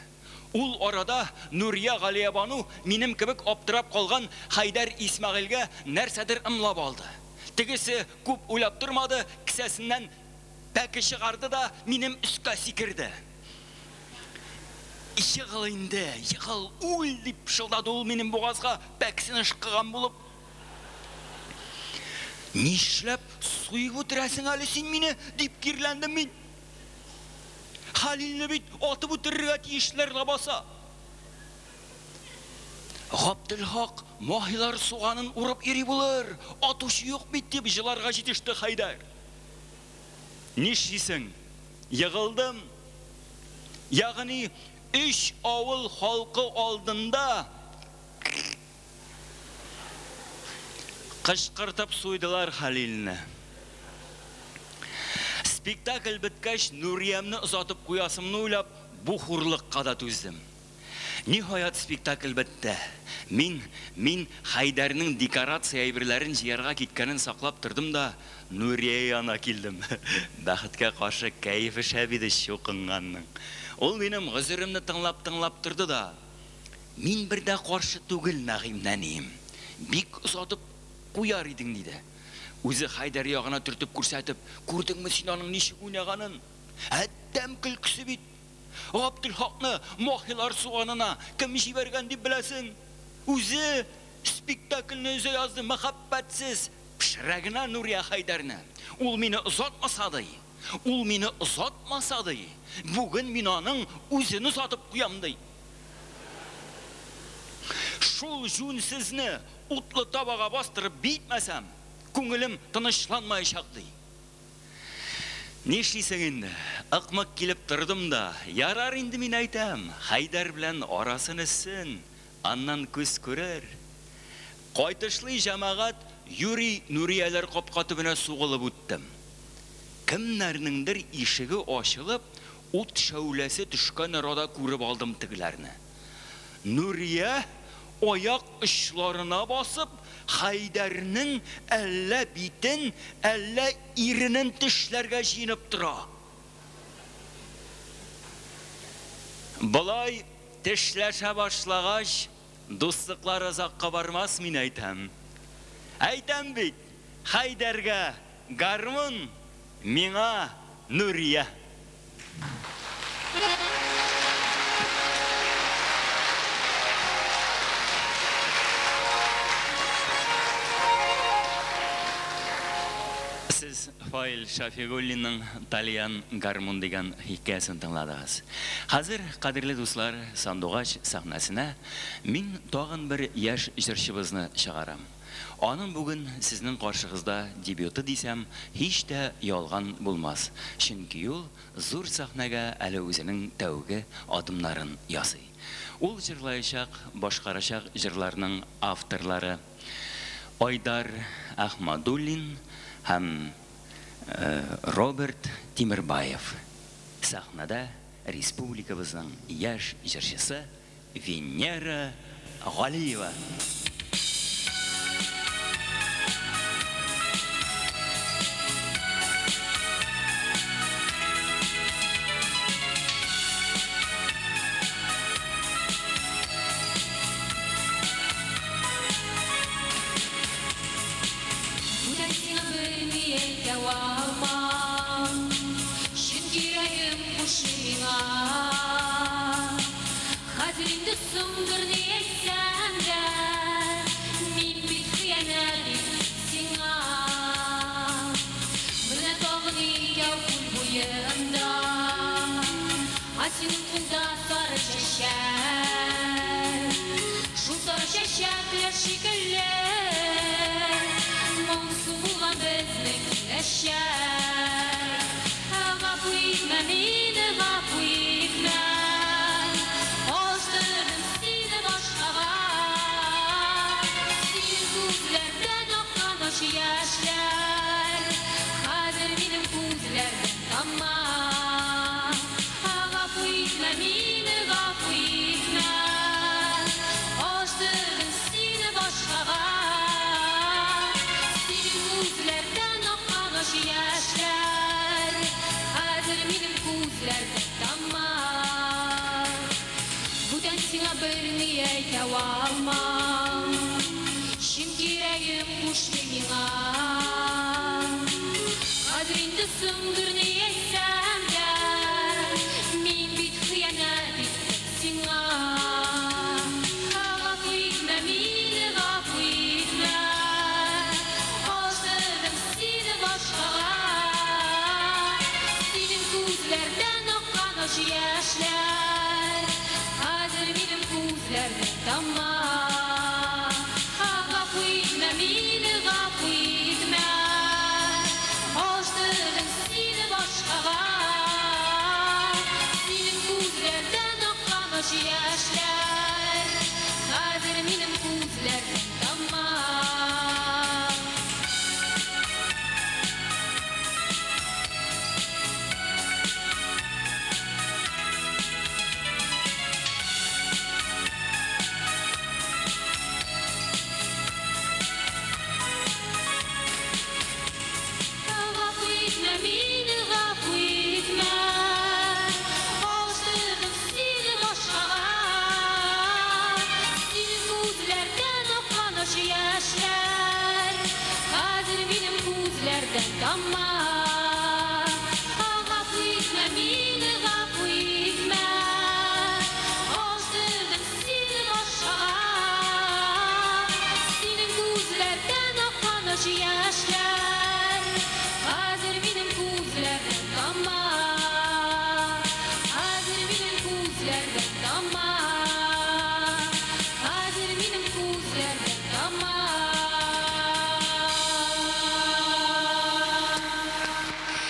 Ул арада Нурия Галия бану минем кебек аптырап калган Хайдар Исмәгыйльгә нәрсәдер ымлап алды. Тегесе күп уйлап тормады, кисәсеннән пәке чыгарды да минем өскә сикерде. Ишыгыл инде, ягыл ул дип шылдады ул минем бугазга пәксен ышкыган булып. Нишләп суйып үтерәсең әле син мине дип кирләндем мин. Халилне бит атып үтерергә тиешләр лабаса. Габдилхак маһилар суганын урып йөри булыр, атучы юк бит дип җыларга җитеште Хайдар. Нишлисең? Ягылдым. Ягъни 3 авыл халкы алдында кышкыртып суйдылар Халилне. Спектакль биткәч Нуриямны озатып куясымны уйлап, бу хурлыкка да түздем. Ниһаять спектакль бетте. Мин Хайдарның декорация әйберләрен җыярга киткәнен саклап тордым да Нурия янына килдем. Бәхеткә каршы кәефе шәбиде чукынганның. Ул минем гызырымны тыңлап торды да, Мин бер дә каршы түгел, Нәгыйм нәнием. Бик озатып куяр идең диде. Үзе Хайдар ягына төртеп күрсәтеп, күрдеңме син аның ничек уйнаганын? Әттәм көлкесе бит. Габделхакны Махилар суганына кем җибәргән дип беләсең? Үзе спектакльне үзе язды, мәхәббәтсез пешрәгенә Нурия Хайдарны. Ул мине озатмасады. Ул мине озатмасады. Бүген мин аның үзен озатып куям ди. Шул жүнсезне утлы табага бастырып битмәсәм, күңелем тынычланмаячак ди. Нишлисең инде? Акмак килеп тордым да, ярар инде мин әйтәм, Хайдар белән арасын эссен, аннан күз күрер. Кайтышлый җәмәгать юри Нурияләр капка төбенә сугылып үттем. Кемнәрнеңдер ишеге ачылып, ут шәүләсе төшкән арада күреп алдым тегеләрне. Нурия аяк очларына басып, Хайдарның әллә битен, әллә иренен тешләргә җыенып тора. Булай тешләшә башлагач, дуслыклар озакка бармас, мин әйтәм. Әйтәм бит, Хайдарга гармун, миңа Нурия. Сез Фаил Шафигуллинның Талиян гармун дигән хикәясен тыңладыгыз. Хәзер, кадерле дуслар, Сандугач сәхнәсенә мин тагын бер яшь җырчыбызны чыгарам. Аның бүген сезнең каршыгызда дебюты дисәм, һич тә ялган булмас. Чөнки ул зур сәхнәгә әле үзенең тәүге адымнарын ясый. Ул җырлаячак, башкарачак җырларның авторлары Айдар Ахмадуллин һәм Роберт Тимербаев. Сәхнәдә республикабызның яшь җырчысы Венера Галиева.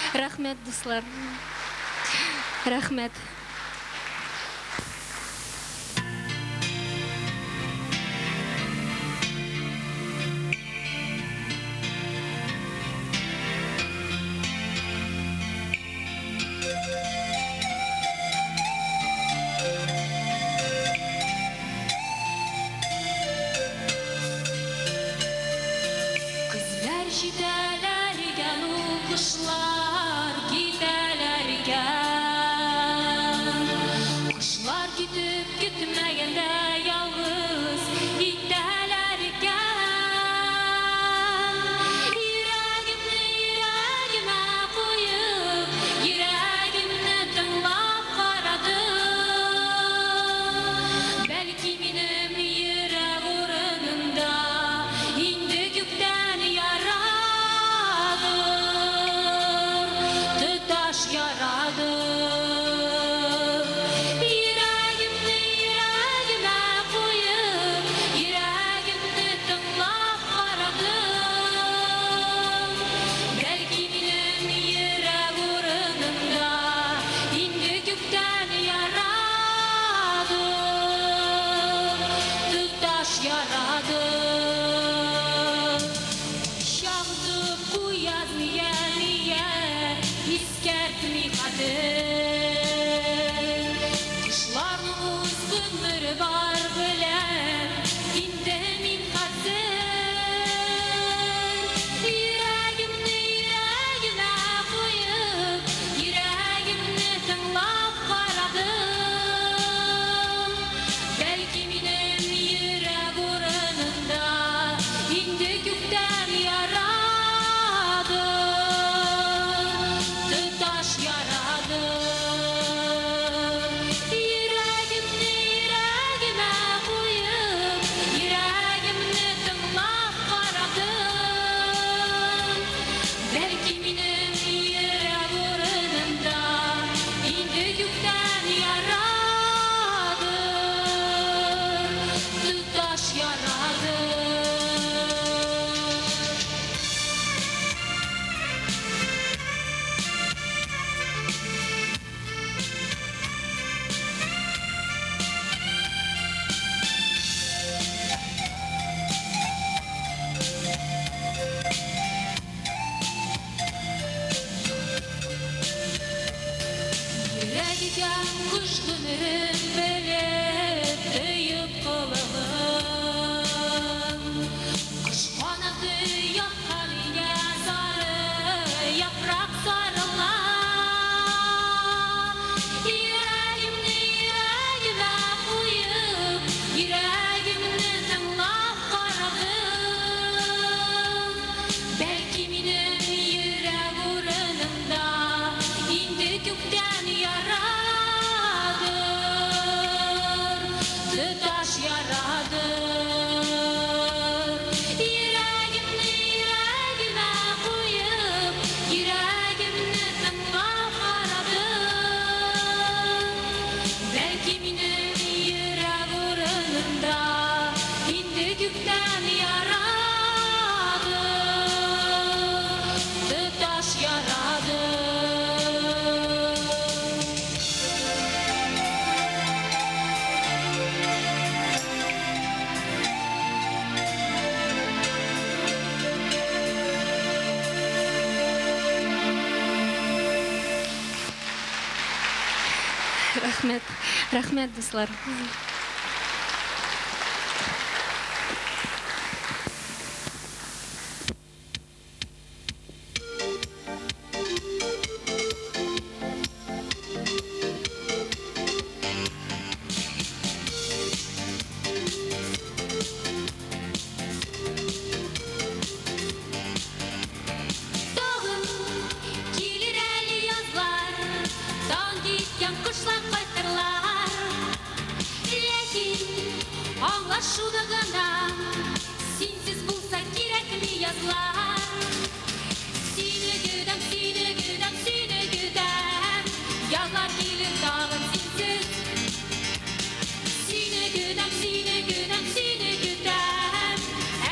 Рәхмәт, дуслар. Рәхмәт. Күзләр җитәләр икән ул кошлар китәләр икән. Кошлар китеп көтмәгәндә ялгыз итәләр икән. Йөрәгемә куеп, йөрәгемне тыңлап карадым. Бәлки минем йөрәк урынында инде күктән ярадыр, тоташ ярадыр. Йөрәгемә куеп, йөрәгемне тыңлап карадым. Бәлки минем йөрәк урынында инде күктән ярадыр, тоташ ярадыр. Чаңды куяз мия, искәртми хәтер. Кошларның үз гомере бар белән, инде мин хәзер. Йөрәгемә куеп, йөрәгемне тыңлап карадым. Бәлки минем йөрәк урынында инде күктән ярадыр, тоташ ярадыр. Йөрәгемә куеп, йөрәгемне тыңлап карадым. Бәлки минем йөрәк урынында инде күктән ярадыр, тоташ ярадыр. Йөрәгегә кыш гомерен белеп, төйеп кылыгын. Кыш канаты яткан өйгә сары япрак сарыла. Йөрәгемә куеп, йөрәгемне тыңлап карадым. Бәлки минем йөрәк урынында инде күктән ярадыр, тоташ ярадыр. Йөрәгемә куеп, йөрәгемне тыңлап карадым. Бәлки минем йөрәк урынында инде күктән ярадыр, тоташ ярадыр. Рәхмәт. Рәхмәт, дуслар. Тагын килер әле язлар, таң киткән кошлар кайтырлар. Ләкин аңлашуны гына синсез булса кирәкми язлар. Сине көтәм, язлар килер тагын синсез. Сине көтәм,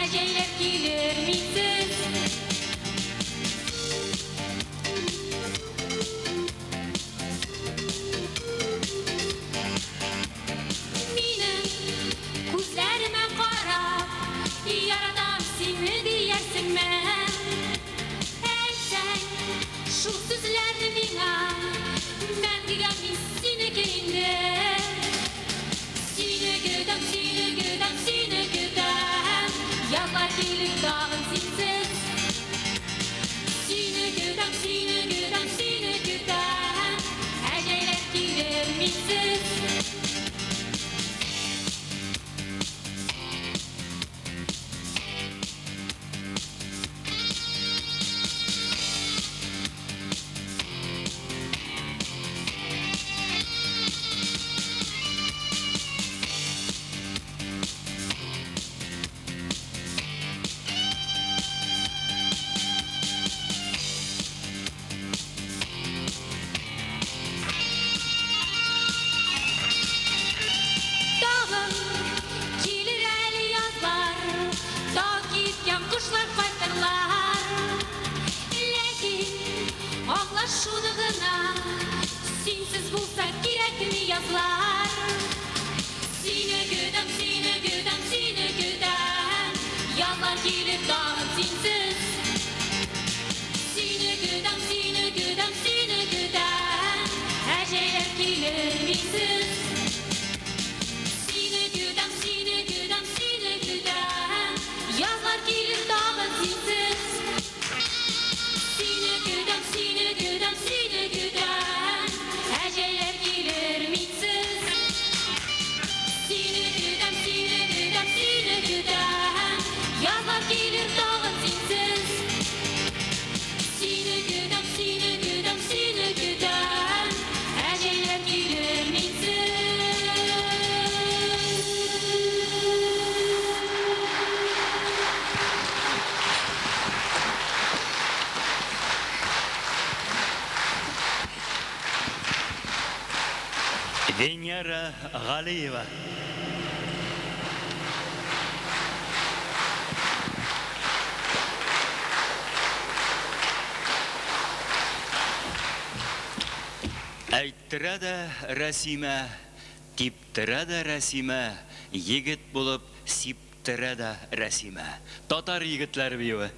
әҗәйләр килер минсез. Шу сүзләрне миңа мәңгегә мин сине көйдем. Сине көтәм, сине көтәм, сине көтәм. Язлар килеп тагын синсез. Сине көтәм, сине көтәм, сине көтәм. Әҗәйләр килер минсез. Тагын килер әле язлар, таг киткән кошлар кайтырлар. Ләкин аңлаш шуны гына, синсез булса кирәкми язлар. Сине көтәм, сине көтәм, сине көтәм. Язлар килеп тагын синсез. Сине көтәм, сине көтәм, сине көтәм. Әҗәйләр килер минсез. Сине көтәм, сине көтәм, сине көтәм. Язлар килеп тагын синсез. Сине көтәм, сине көтәм, сине көтәм. Әҗәйләр килер минсез. Сине көтәм, сине көтәм, сине көтәм. Язлар килер тагын синсез. Сине көтәм, сине көтәм, сине көтәм. Әҗәйләр килер минсез. Венера Галиева. Әйттірә дә Рәсимә, типтірә дә Рәсимә, егет булып сиптірә дә Рәсимә. Татар егетләр биюе.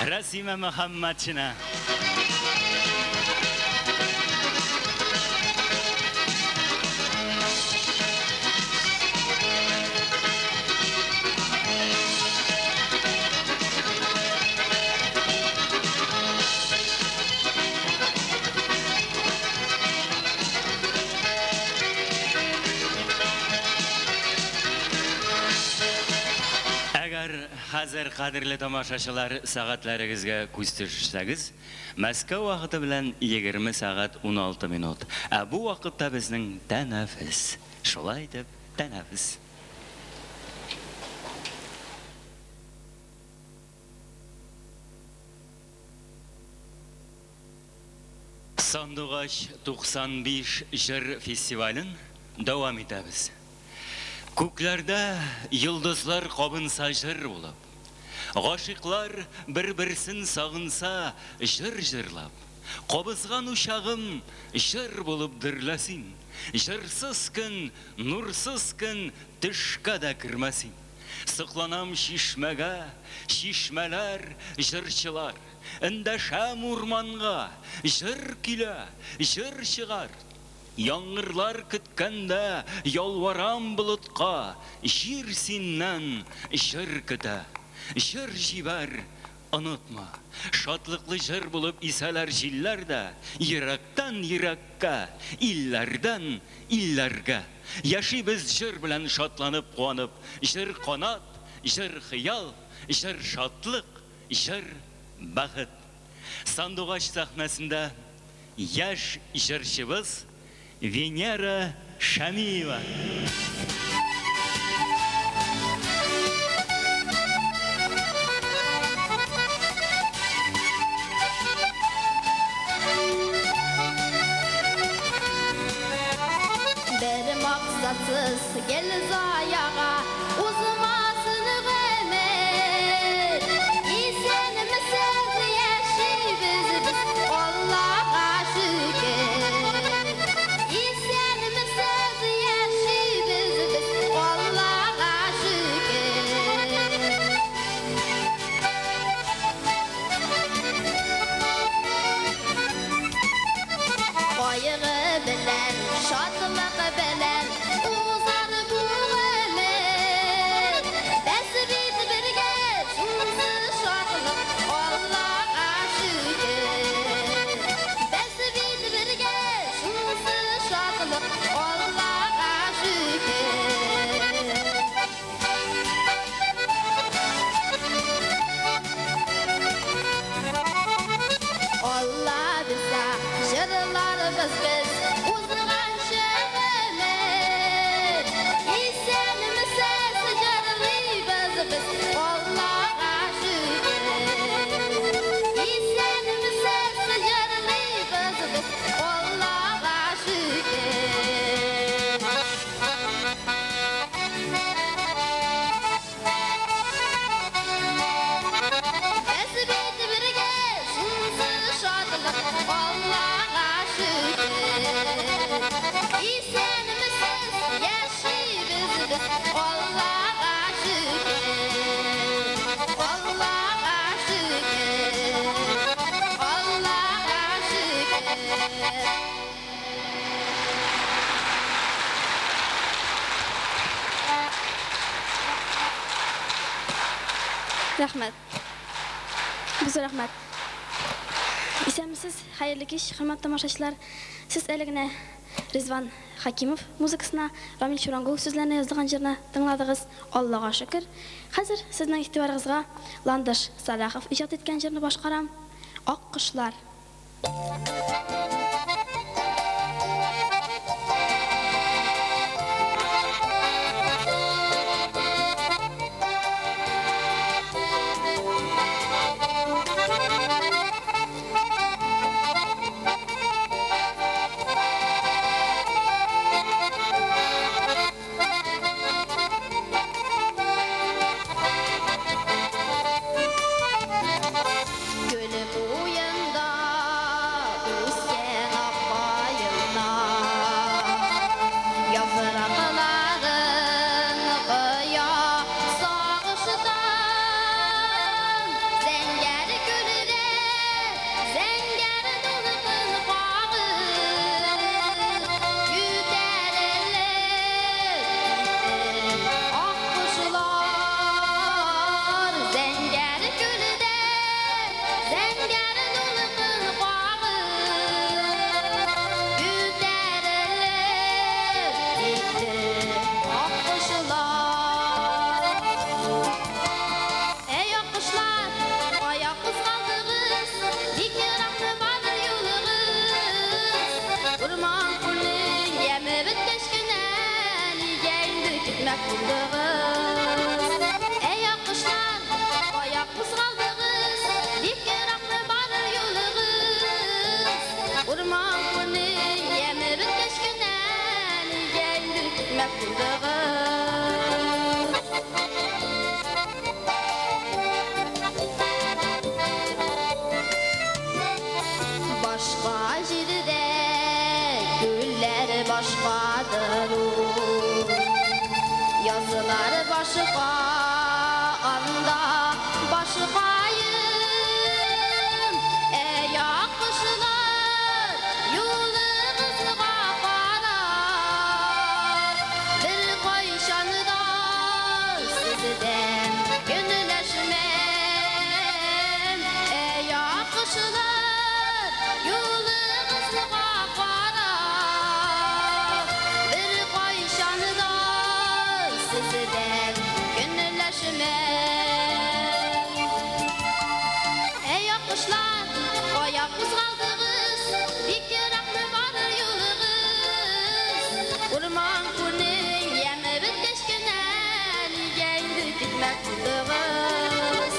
Rasime Muhammadchina. Әгәр хәзер кадерле тамашачылар сәгатьләрегезгә күз төшсәгез, Мәскәү вакыты белән 20 сәгать 16 минут. Ә бу вакытта безнең тәнәфес. Шулай итеп, тәнәфес. Сандугач 95 җыр фестивален дәвам итәбез. Күкләрдә йолдызлар кабынса җыр булып, гашыйклар бер-берсен сагынса җыр җырлап, кабызган учагым җыр булып дөрләсин, җырсыз көн, нурсыз көн төшкә дә кермәсин. Сыкланам чишмәгә, чишмәләр, җырчылар, эндәшәм урманга, җыр килә, җыр чыгар. Яңгырлар көткәндә ялварам болытка, җир синнән җыр көтә. Җыр җибәр, онытма. Шатлыклы җыр булып исәләр җилләр дә, йөрәктән йөрәккә, илләрдән илләргә. Яшибез җыр белән шатланып куанып, җыр канат, җыр хыял, җыр шатлык, җыр бәхет. Сандугач сәхнәсендә яшь җырчыбыз Венера Шамиева. Bir maksatsız gel zayağa uzmasın ömür. İsenimiz yaşayız biz Allah'a şükür. İsenimiz yaşayız biz Allah'a şükür. Qayğı bilen, şadlık bilen uzar bu ömür. Bəsbit birgə şunsuz şadlıq Allah'a şükür. Bəsbit birgə şunsuz şadlıq Allah'a şükür. Allah bizə jırlarımız biz uzğan şömür. İsənimiz jırlıyız biz Allah'a şükür. İsənimiz jırlıyız biz Allah'a şükür. Bəsbit birgə şunsuz şadlıq Allah'a şükür. İsənimiz yaşayız biz Allah'a şükür. Allah'a şükür. Allah'a şükür. Rahmat. Bizə rahmat. İsəmsiz, xeyirli kiş, hörmətli tamaşaçılar. Siz əliginə Rizvan Hakimov muzikasına, Ramil Şurangul sözlərini yazdığan jırını dinladığınız Allah'a şükür. Hazır sizin itibarınızga Landaş Salaxov icad etken jırını başqaram. Aq qışlar. Gönül boyunda anda başı kayın ey akışlar yolunuzga qarar bir koyşanıda sizden gönülleşmem ey akışlar yolunuzga qarar bir koyşanıda sizden gönülleşmem ey akışlar oya kuzgaldığız bir keraklı varır yolunuz urman kurnin yemi bitkeşkenen yendi gitmek buldunuz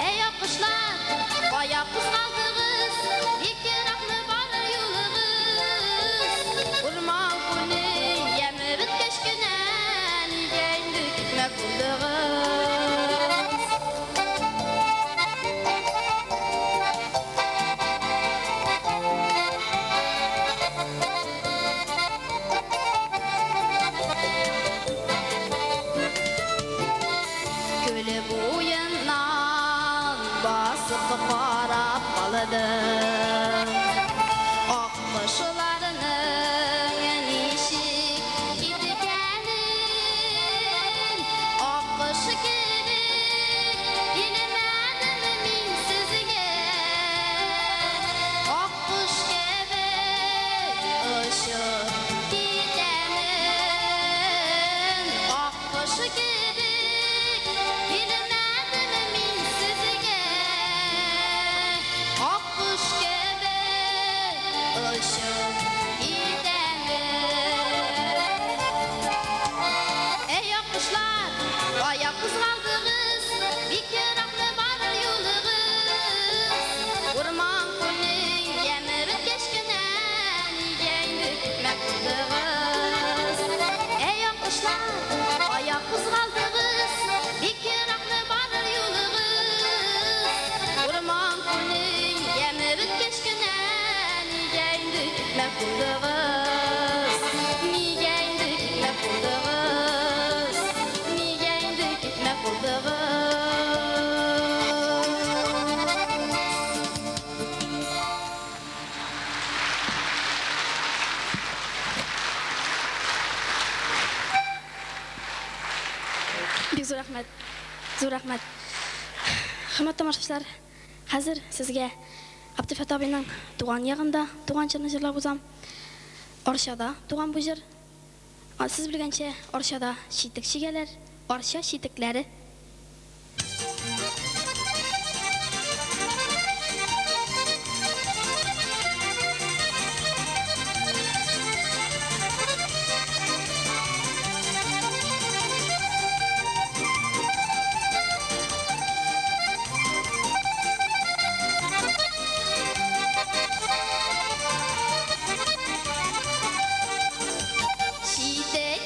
ey akışlar oya kuzgaldığız bir keraklı varır yolunuz urman kurnin yemi bitkeşkenen yendi gitmek buldunuz Gölü boyundan basıp qarap qaladım Akqışlarının nişik gidikenin Akqışı gibi bilmedim min sizge Akqış gibi ışık gidenin Akqışı gibi bilmedim min sizge Akkuş gibi ışık gidenin Ey akuşlar ayak kuzgaldığız bir keraklı var yolunuz Urman kunning yemiri keşkinen yendi gitmek buldunuz Ey akuşlar ayak kuzgaldığız bir keraklı var yolunuz Urman kunning yemiri keşkinen yendi gitmek buldunuz Ni yendi gitmek buldunuz Ni yendi gitmek buldunuz Бик зур рәхмәт. Зур рәхмәт. Хөрмәтле тамашачылар, хәзер сезгә Абдулфат абыйның туган ягында туган җырны җырлап узам. Арчада туган бу җыр. Сез белгәнчә, Арчада читек чигәләр, Арча читекләре. Çiğdek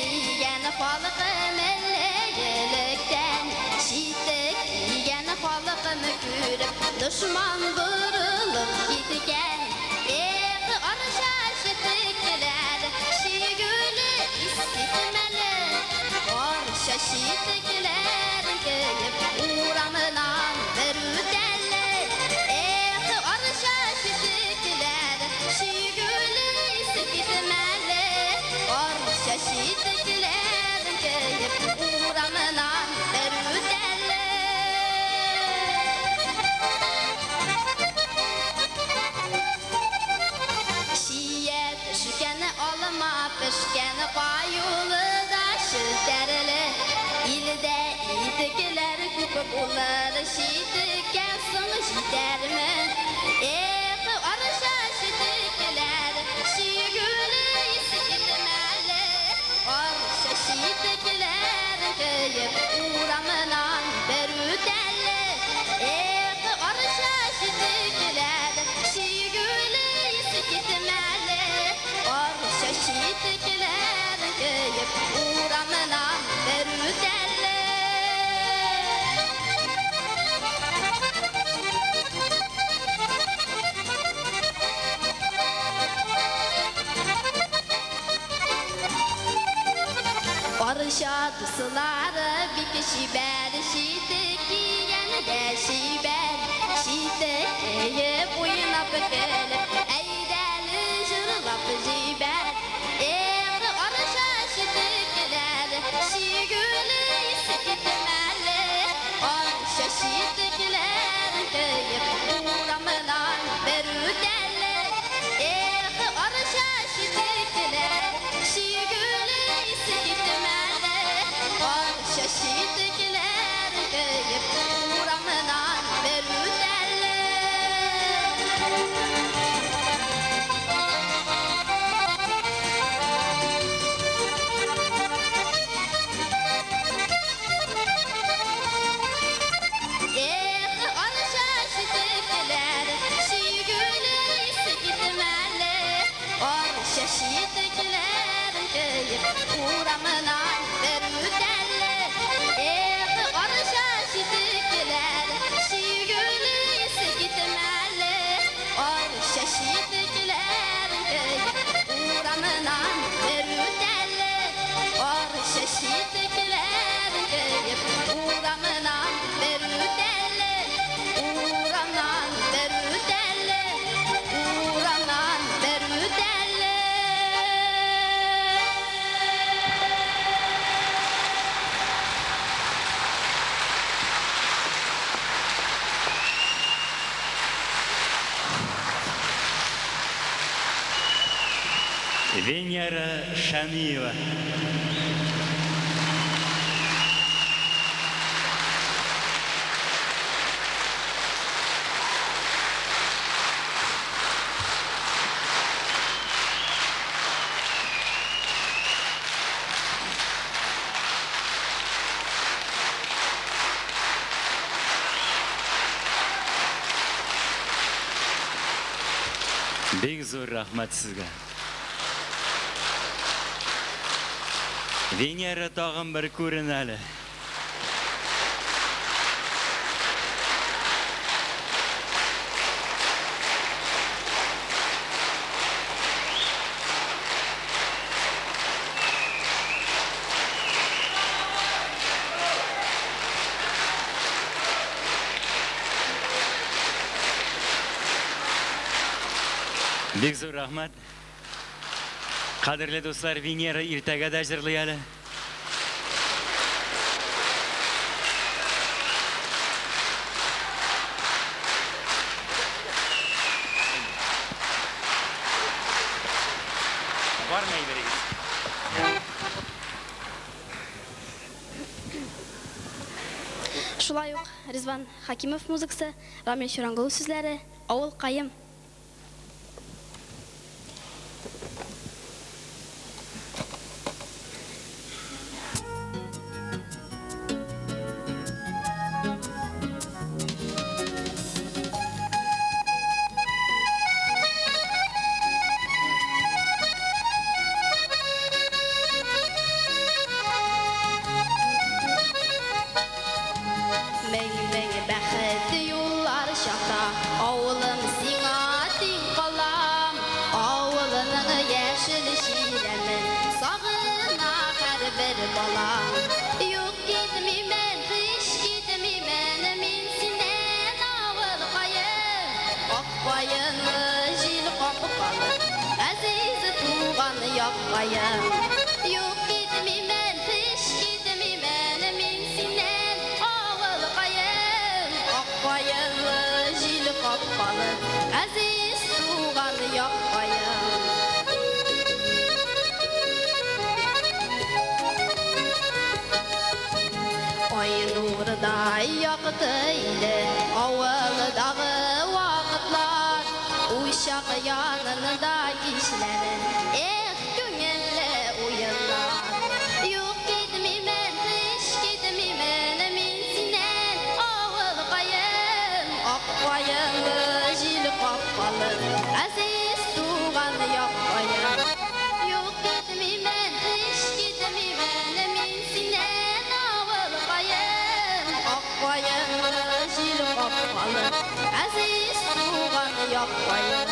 yiyen halkım elleyelekten Çiğdek yiyen halkım görüp düşman vurulup gitken arşa şitikler şigülü istikmeli Arşa şitiklerin keyip uğramınan verüdenle arşa şitikler şigülü istikmeli Arşa şitiklerin keyip uğramınan verüdenle Şiye pişkeni alma pişkeni qayılı da şilterli İlde Dusları bir kişi ber, şitek giyen de şiber. Şitek giyip oynap gelip, eydeli jırlap jiber. Arşa şitekler, şigülü isikitmeli. Arşa şitekler kıyıp, uğramılan berüderli. Arşa şitekler, şigülü isikitmeli. Arşa şitekler kıyıp, uğramılan berüderli. Arşa şitekler, şigülü isikitmeli. Arşa şitekler kıyıp, uğramılan berüderli. Arşa şitekler, şigülü isikitmeli. Arşa şitekler kıyıp, uğramılan berüderli. Arşa şitekler kıyıp, uğramılan berüderli. Uğramılan berüderli. Uğramılan berüderli. Венера Шамиева. Bek zo'r rahmat sizga. Venera tag'in bir ko'rinali. Bek zo'r rahmat. Qadrli do'stlar, Venera ertaga dajirlayali. Bormayveriz. Шулай ук Ризван Хакимов музыкасы, Рамил Шурангул сүзләре, Авыл Кайым. Мәң бәхетле юллар шақта, ауылым сиңа тиң қалам. Ауылының яшіл ширемін, сағына һәрбір балам. Юк кетмеймін, қыш кетмеймін, мен сенен ауыл қайым. Ақ байыңы жел қапқалы, әзиз туған яқ қайым. Юк кетмеймін, қыш кетмеймін, мен сенен ауыл қайым. Ақ байыңы жел қапқалы, әзиз туған яқ қайым. Ай нұрдай яқтайды ауылдағы уақытлар, ушақ янында кешілерін, көңілі ойынлар. Юк кетмеймін, қыш кетмеймін, мен сенен ауыл қайым. Ақ байыңы жел қапқалы, әзиз туған яқ қайым. Юк кетмеймін, қыш кетмеймін, мен сенен ауыл қайым. Ақ байыңы жел қапқалы, әзиз туған яқ қайым.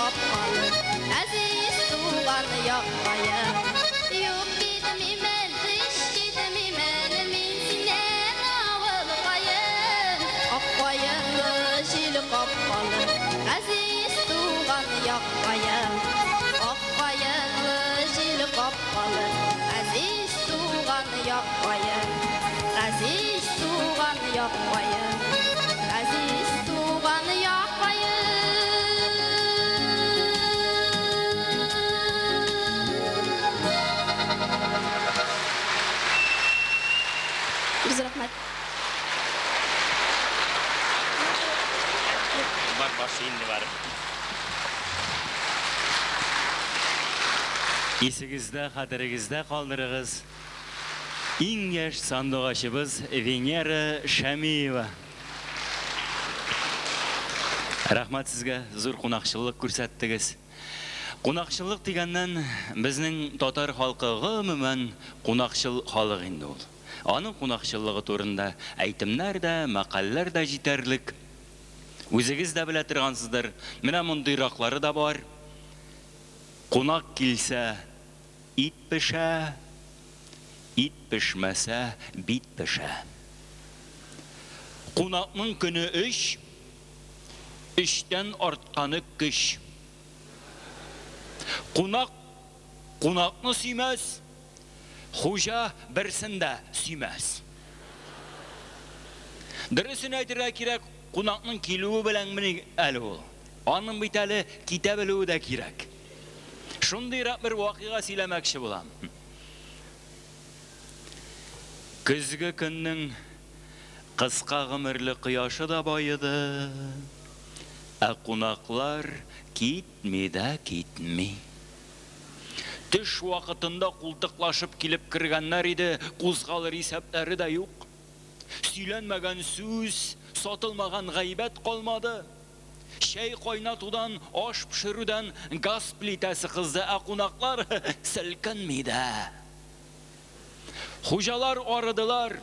капкалы, әзиз туган яккайым. Юк китмимен, тыш китмимен, мин синен авылгайым. Аккайымлы жил капкалы, әзиз туган яккайым. Аккайымлы жил капкалы, әзиз туган яккайым. Әзиз туган яккайым. Әзиз туган яккайым. Biz rahmat. Бар башыйынды бар. Есігізді, қадірігізді қалдырығыз. Ең яш сандуғашыбыз Венера Шамиева. Рахмат сізге зор қонақшылық көрсеттіңіз. Қонақшылық дегеннен біздің татар халқы ғымымен қонақшыл халық енді ол. Аның қонақшылығы турында әйтімлер де, мақаллар да жетерлік. Өзіңіз де біле тұрғансыздар, міне мұндайрақлары да бар. Қонақ келсе, ит піше, ит пішмәсә, бит піше. Қонақның күні үш, үштен артқаны күш. Қонақ қонақны сүймәс, хужа бірсінде сүймәс. Дұрысын айтырға керек, қонақның келуі білән міне әлі ол. Аның бит әлі ките білуі де керек. Шундайрақ бір вақиға сөйлемекші болам. Күзгі күннің қысқа ғымырлы қияшы да байыды. Қонақлар кетмей. Түш вақытында құлтықлашып келіп кіргеннер еді, қозғалыр есептері де жоқ. Сөйленмеген сөз, сатылмаған ғайбет қалмады. Шәй қойнатудан, аш пішіруден газ плитасы қызды, қонақлар сілкінмейді. Хужалар арыдылар,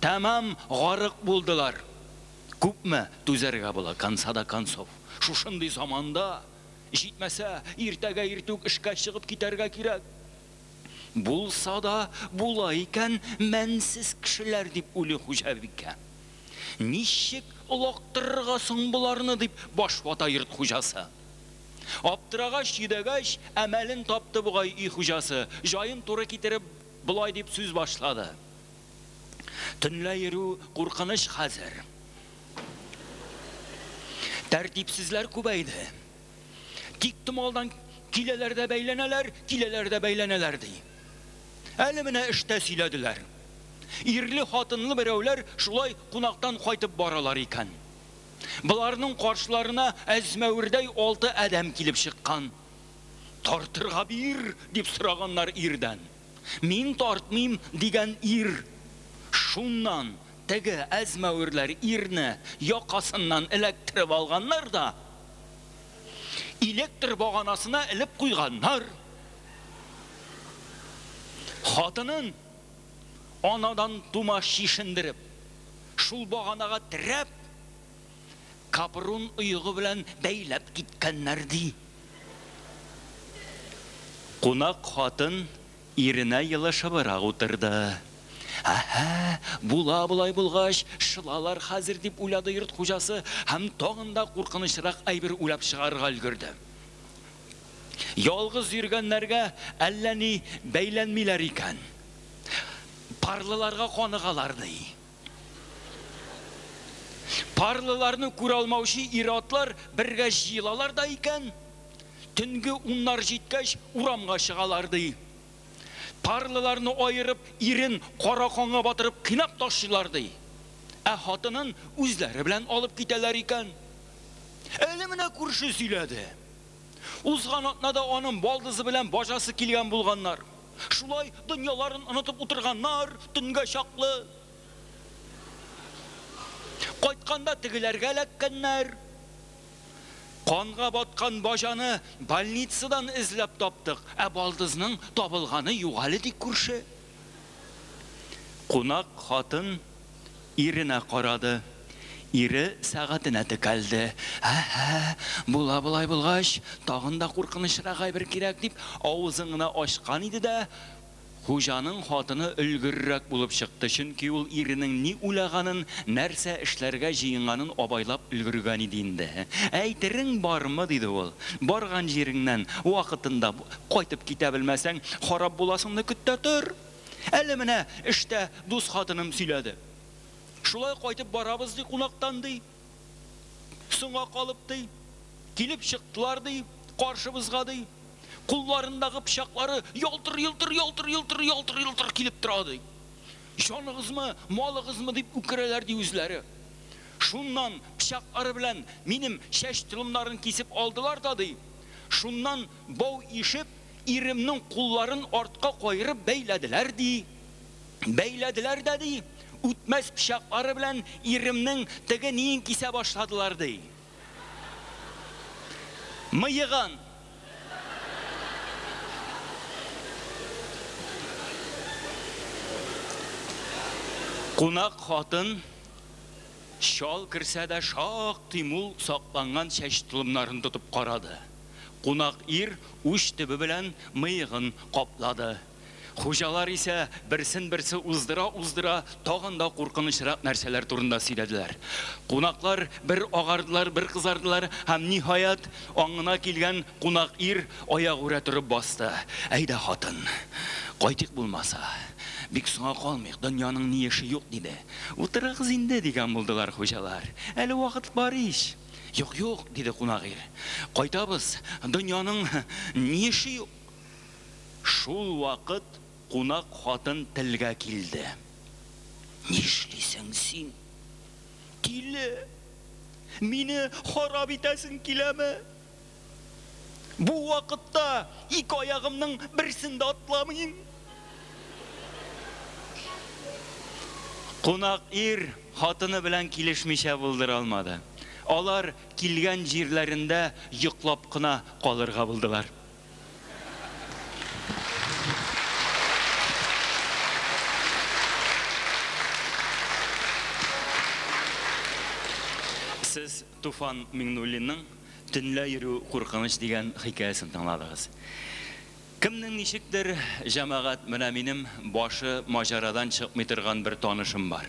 тәмам ғарық болдылар. Көпмі түзерге бұла, қансада қансов. Шушынды заманда, жетмәсә, ертеге ертук ішке шығып кетерге керек. Болса да, бола екен, мәнсіз кішілер деп өлі хужа бекен. Нишік ұлақтырғасың бұларыны деп баш вата ерт хужасы. Аптырағаш едегаш әмәлін тапты бұғай үй хужасы. Жайын туры кетіріп бұлай деп сөз башлады. Түнлі еру қорқыныш қазір. Тәртипсізлер көбейді. Тиктімалдан келелерді бәйленелер дей. Әлі міне ішті сөйледілер. Ирлі хатынлы біреулер шулай қонақтан қайтып баралар екен. Бұларының қаршыларына әзмәуірдей 6 әдәм келіп шыққан. Тартырға бір деп сұрағанлар ирден. Мен тартмейм деген ир. Шуннан тәгі әзмәуірлер ирні яқасынан электіріп алғанлар да, электр бағанасына іліп қойғанлар. Хатынын анадан тума шишіндіріп, шул бағанаға тірәп, капырун ұйығы білән бәйләп кеткеннер дей. Қонақ хатын иріне йылышы бұрақ отырды. Бұлай бұлғаш, шылалар қазір деп ойлады йұрт хужасы, һәм тоғында қорқынышырақ әйбір ойлап шығарға үлгірді. Ялғыз жүргенлерге әлләні бәйленмелер екен. Парлыларға қонығаларды. Парлыларны көре алмаушы иратлар бірге жиылалар да екен. Түнгі уннар жеткеш урамға шығаларды. Парлыларны айырып, ирін қарақанға батырып қинап ташыларды. Хатынын өзлері білән алып кетелер екен. Әлі міне көрші сөйледі. Узған атнада оның балдызы білән бажасы келген болғанлар. Шулай дүнияларын ұнытып отырғанлар түнге шақлы. Қайтқанда тігілерге әләккенлер. Қанға батқан бажаны больницадан ізлеп таптық. Балдызның табылғаны юғалы дек көрші. Қонақ хатын иріне қарады. Ире сәгатенә текәлде. Була булай булгач, тагын да куркынычрак бер кирәк дип, авызын гына ачкан иде дә, Хуҗаның хатыны өлгеррәк булып чыкты, чөнки ул иренең ни уйлаганын, нәрсә эшләргә җыенганын абайлап өлгергән иде инде. Әйтерең бармы диде ул. Барган җиреңнән вакытында кайтып китә белмәсәң, харап буласыңны көттә тор. Әле менә эштә дус хатыным сөйләде. Шулай кайтып барабыз ди кунактан ди. Соңга калып ди. Килеп чыктылар ди, каршыбызга ди. Кулларындагы пычаклары ялтыр килеп тора ди. Җаныгызмы, малыгызмы дип үкерәләр ди үзләре. Шуннан пычаклары белән минем чәч тылымнарын кисеп алдылар да ди. Шуннан бау ишеп, иремнең кулларын артка кайрып бәйләделәр ди. Бәйләделәр дә ди. Үтмәс пычаклары белән иремнең теге ниен кисә башладылар ди. Мыеган. Кунак хатын шал кирсә дә шактый мул сакланган чәч тылымнарын тотып карады. Кунак ир уч төбе белән мыегын каплады. Хуҗалар исә берсен-берсе уздыра, тагын да куркынычрак нәрсәләр турында сөйләделәр. Кунаклар бер агардылар, бер кызардылар, һәм ниһаят аңына килгән кунак ир аягүрә торып басты. Әйдә хатын, кайтык булмаса. Бик соңга калмыйк, дөньяның ни эше юк диде. Утырыгыз инде дигән булдылар хуҗалар. Әле вакыт бар ич. Юк, диде кунак ир. Кайтабыз, дөньяның ни эше юк. Шул вакыт кунак хатын телгә килде. Нишлисең син? Киле. Мине харап итәсең киләме? Бу вакытта ике аягымның берсен дә атламыйм. Кунак ир хатыны белән килешмичә булдыра алмады. Алар килгән җирләрендә йоклап кына калырга булдылар. Сез Туфан Миңнуллинның Төнлә йөрү куркыныч дигән хикәясен тыңладыгыз. Кемнең ничектер җәмәгать менә минем башы маҗарадан чыкмый торган бер танышым бар.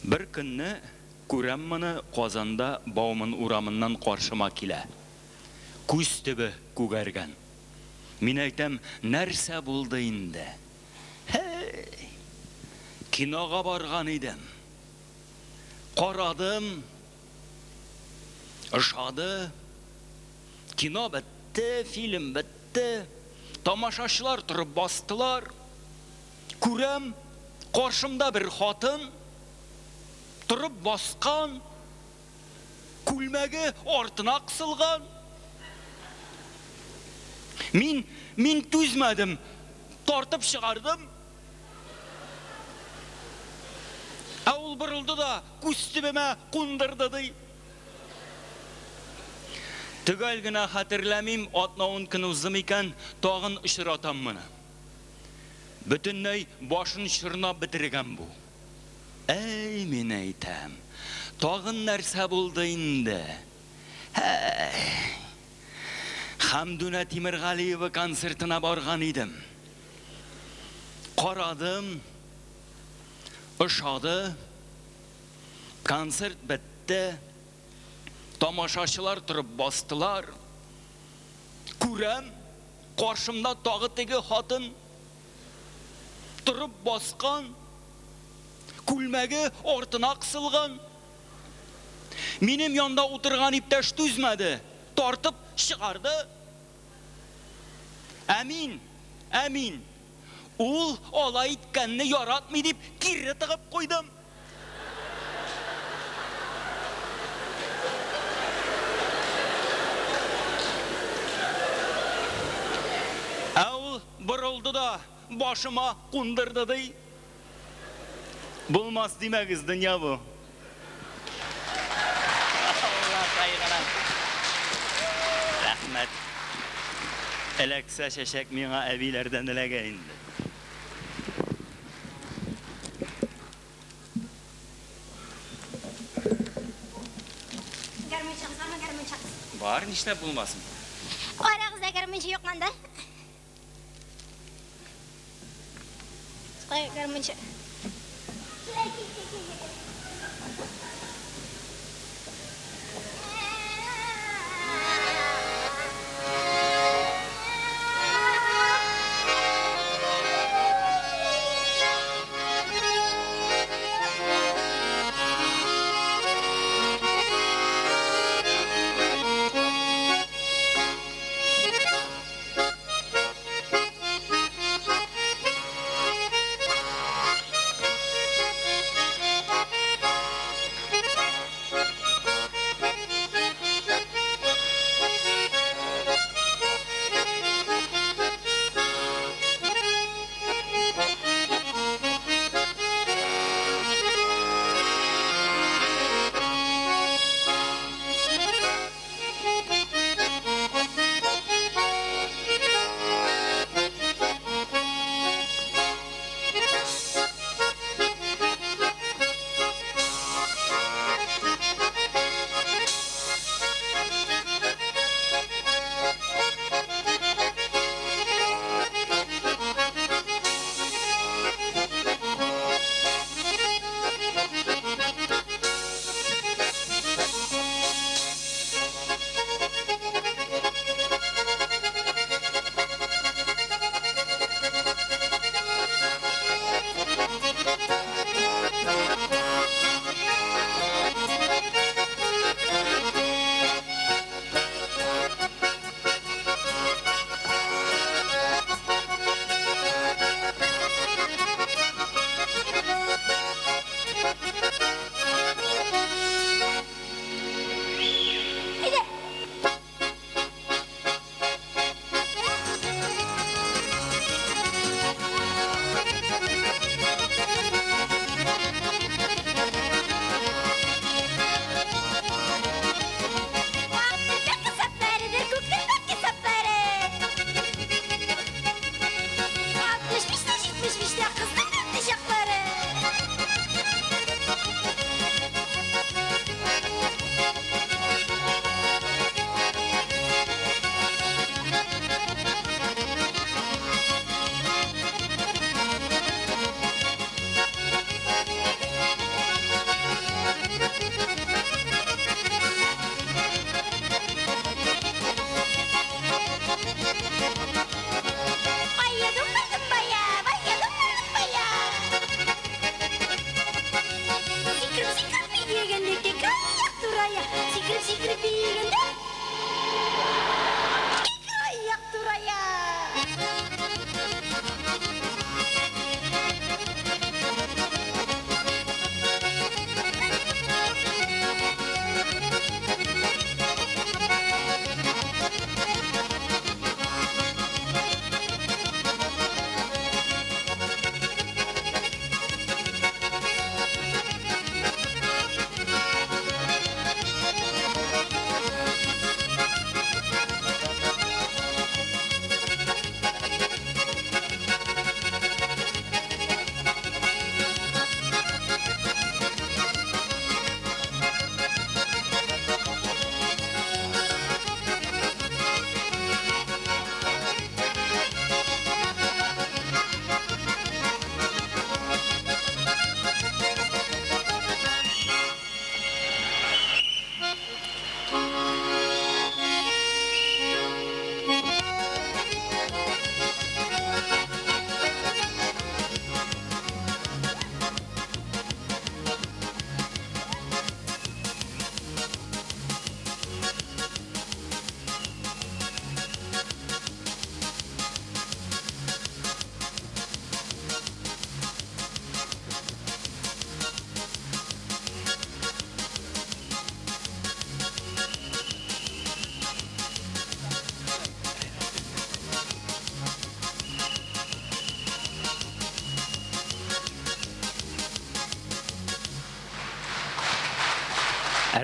Бер көнне күрәм моны Казанда Бауман урамыннан каршыма килә. Күз төбе күгәргән. Мин әйтәм, нәрсә булды инде? Кинога барган идем. Карадым. Ышады. Кино бетте, фильм бетте. Тамашачылар торып бастылар. Күрәм, каршымда бер хатын торып баскан. Күлмәге артына кысылган. Мин түзмәдем, тартып чыгардым. Ул борылды да күз төбемә кундырды ди. Төгәл генә хәтерләмим, атнауын көн узым икән, тагын очратам моны. Бөтенләй башын чырнап бетергән бу. Әй, мин әйтәм, тагын нәрсә булды инде? Хәмдүнә Тимергалиева концертына барган идем. Карадым, ышады, концерт бетте, тамашачылар торып бастылар. Күрәм, каршымда тагы теге хатын торып баскан, күлмәге артына кысылган. Минем янда утырган иптәш түзмәде, тартып чыгарды. Әмин. Ул алай иткәнне яратмый дип кире тыгып куйдым. Ул борылды да башыма кундырды ди. Булмас димәгез, дөнья бу. Рәхмәт. Эләксә чәчәк миңа әбиләрдән эләгә инде. гармонча. Бар, нишләп булмасын? Арагызда гармонча юк мында. Гармонча.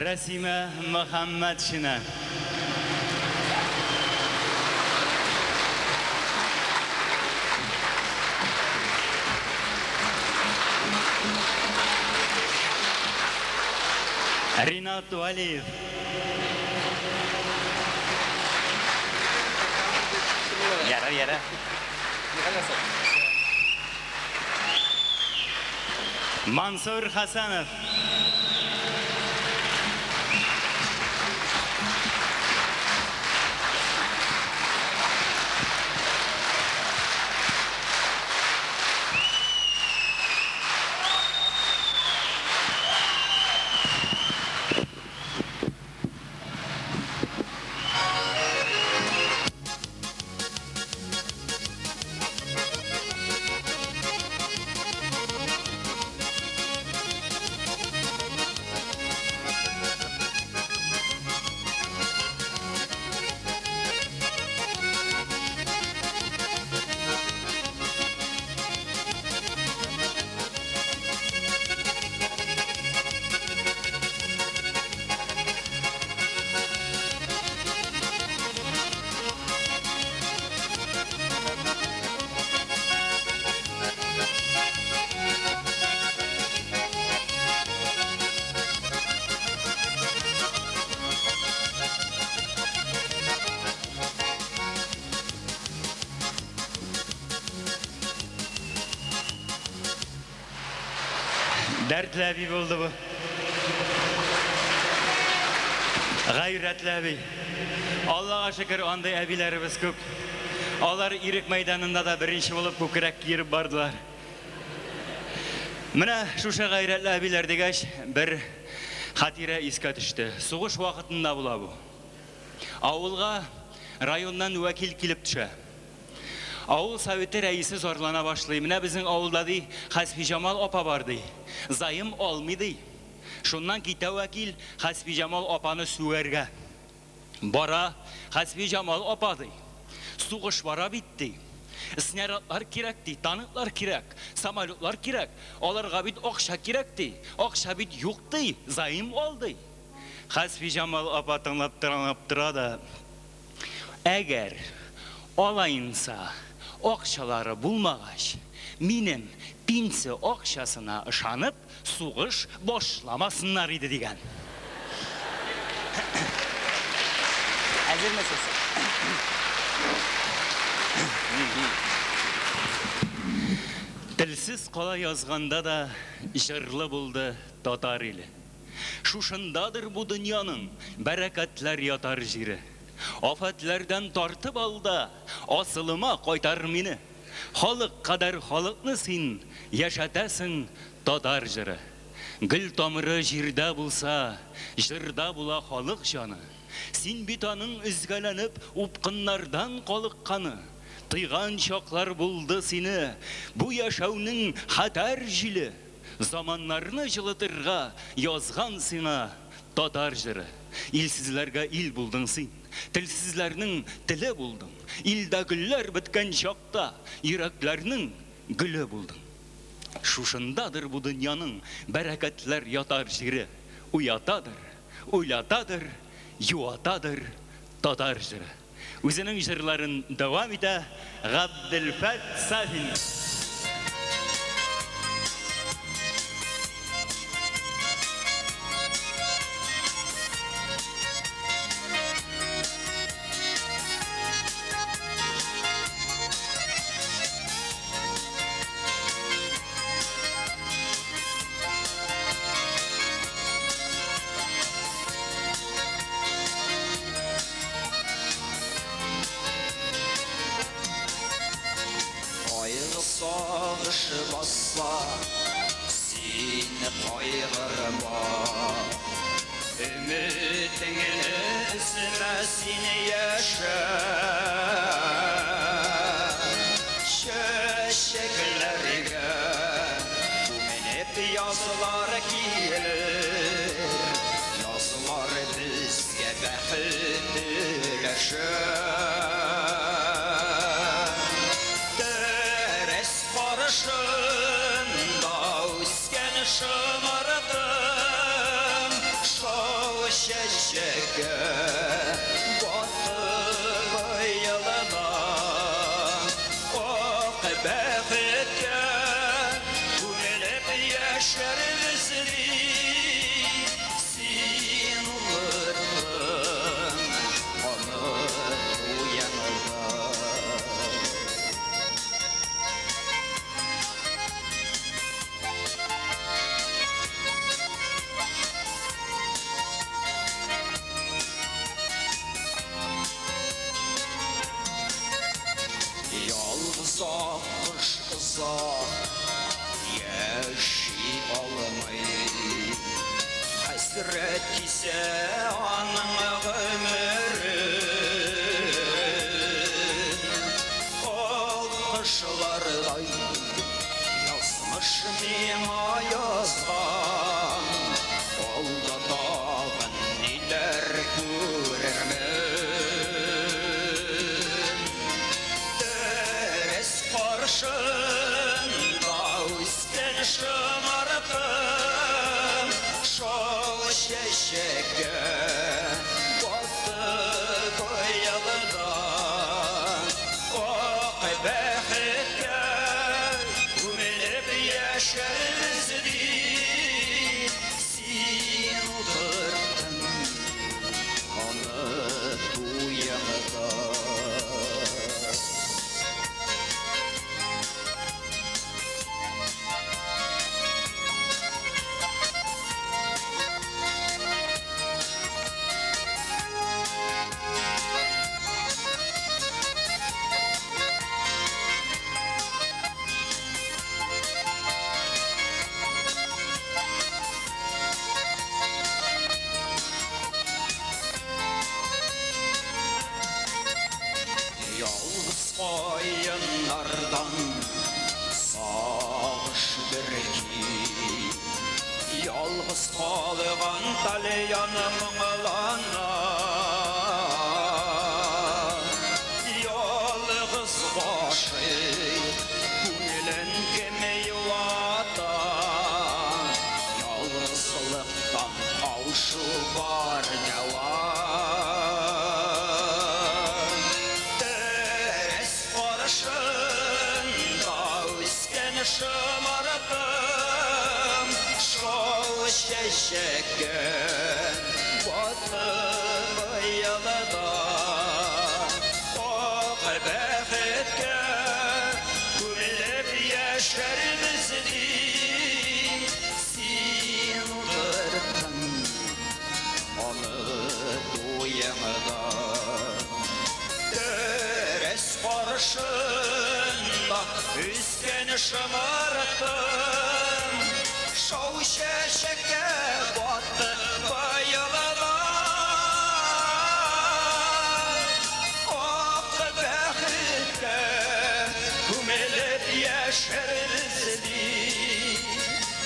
Rasima Muhammad Shina. Rinat Waliyev. Yara. Mansur Hasanov. Dertli abi oldu bu. Gayretli abi. Allah'a şükür anday abilerimiz köp. Onlar irik meydanında da birinci olup kökürek girip bardılar. Mine şuşa gayretli abiler degeç bir hatire iska düştü. Soğuş vakitinde bula bu. Avulga rayondan vekil kilip düşe. Avul Совeti reisi zorlana başlayı. Mine bizim avulda dey, Hasbi Cemal opa var dey. Zayım olmaydı. Şundan kita vekil Hasbi Cemal opanı süverge. Bara Hasbi Cemal opa dey. Soğuş bara bitti. Sneratlar kirekti, tanıklar kirek, samalutlar kirek. Olarga bit okşa kirekti. Okşa bit yoktu, zayım oldu. Hasbi Cemal opa tınlap da. Eğer olayınsa okşaları bulmağaç, minin pinsi okşasına ışanıp soğuş boşlamasınlar idi degen. Hazır mısınız? Dilsiz kola yazganda da jırlı buldu tatar ili. Şuşundadır bu dünyanın bereketler yatar jiri. Afetlerden tartıp aldı, asılıma koytar mini. Halık kadar halıklı sin, yaşatasın tatar jiri. Gül tamırı jirde bulsa, jirde bula halık canı. Sin bitanın üzgelenip, upkınlardan kolık kanı. Tıygan şoklar buldu seni, bu yaşavının hatar jili. Zamanlarını jılıtırga yazgan sina tatar jiri. İlsizlerge il buldun sin. Tilsizlerinin tili buldun. İlde güller bitken şokta yüreklerinin gülü buldun. Şuşundadır bu dünyanın bereketler yatar jiri. Uyatadır, uylatadır, yuatadır tatar jiri. Özünün jırların devam ede Abdülfet Safin. Sağışı bassa seni kaygırma, ümidini üzmesin yaşa. Çeşeklerge hep yazılar gelir, yazılar bizge bahtileşir. Şeşeke batı yalana o kebekete gülüp yaşar üzeri sin olurun onu uyanırlar. болса, яши алмай. Хәсрәт кисә аның гомерен. Алкышлардай язмыш миңа язган. Алда тагын ниләр күрермен. Дәрес каршында үскән шымыркым, шул чәчәккә батты коелыдан. Ак бәхеткә күмелеп яшәрбез ди, син утыртын аны туеңда. Ялгыз кайыннардан сагыш берки, ялгыз калган талияным моңлана. Ялгыз гашыйк күңелен кем юата, ялгызлыктан каушу бар дәва. Шымыркым, шул чәчәккә батты быелыда. Ак бәхеткә күмелеп яшәрбез ди, син утыртын аны туеңда. Дәрес каршында үскән шымыркым, шул чәчәккә батты быелыдан. Ак бәхеткә күмелеп яшәрбез ди,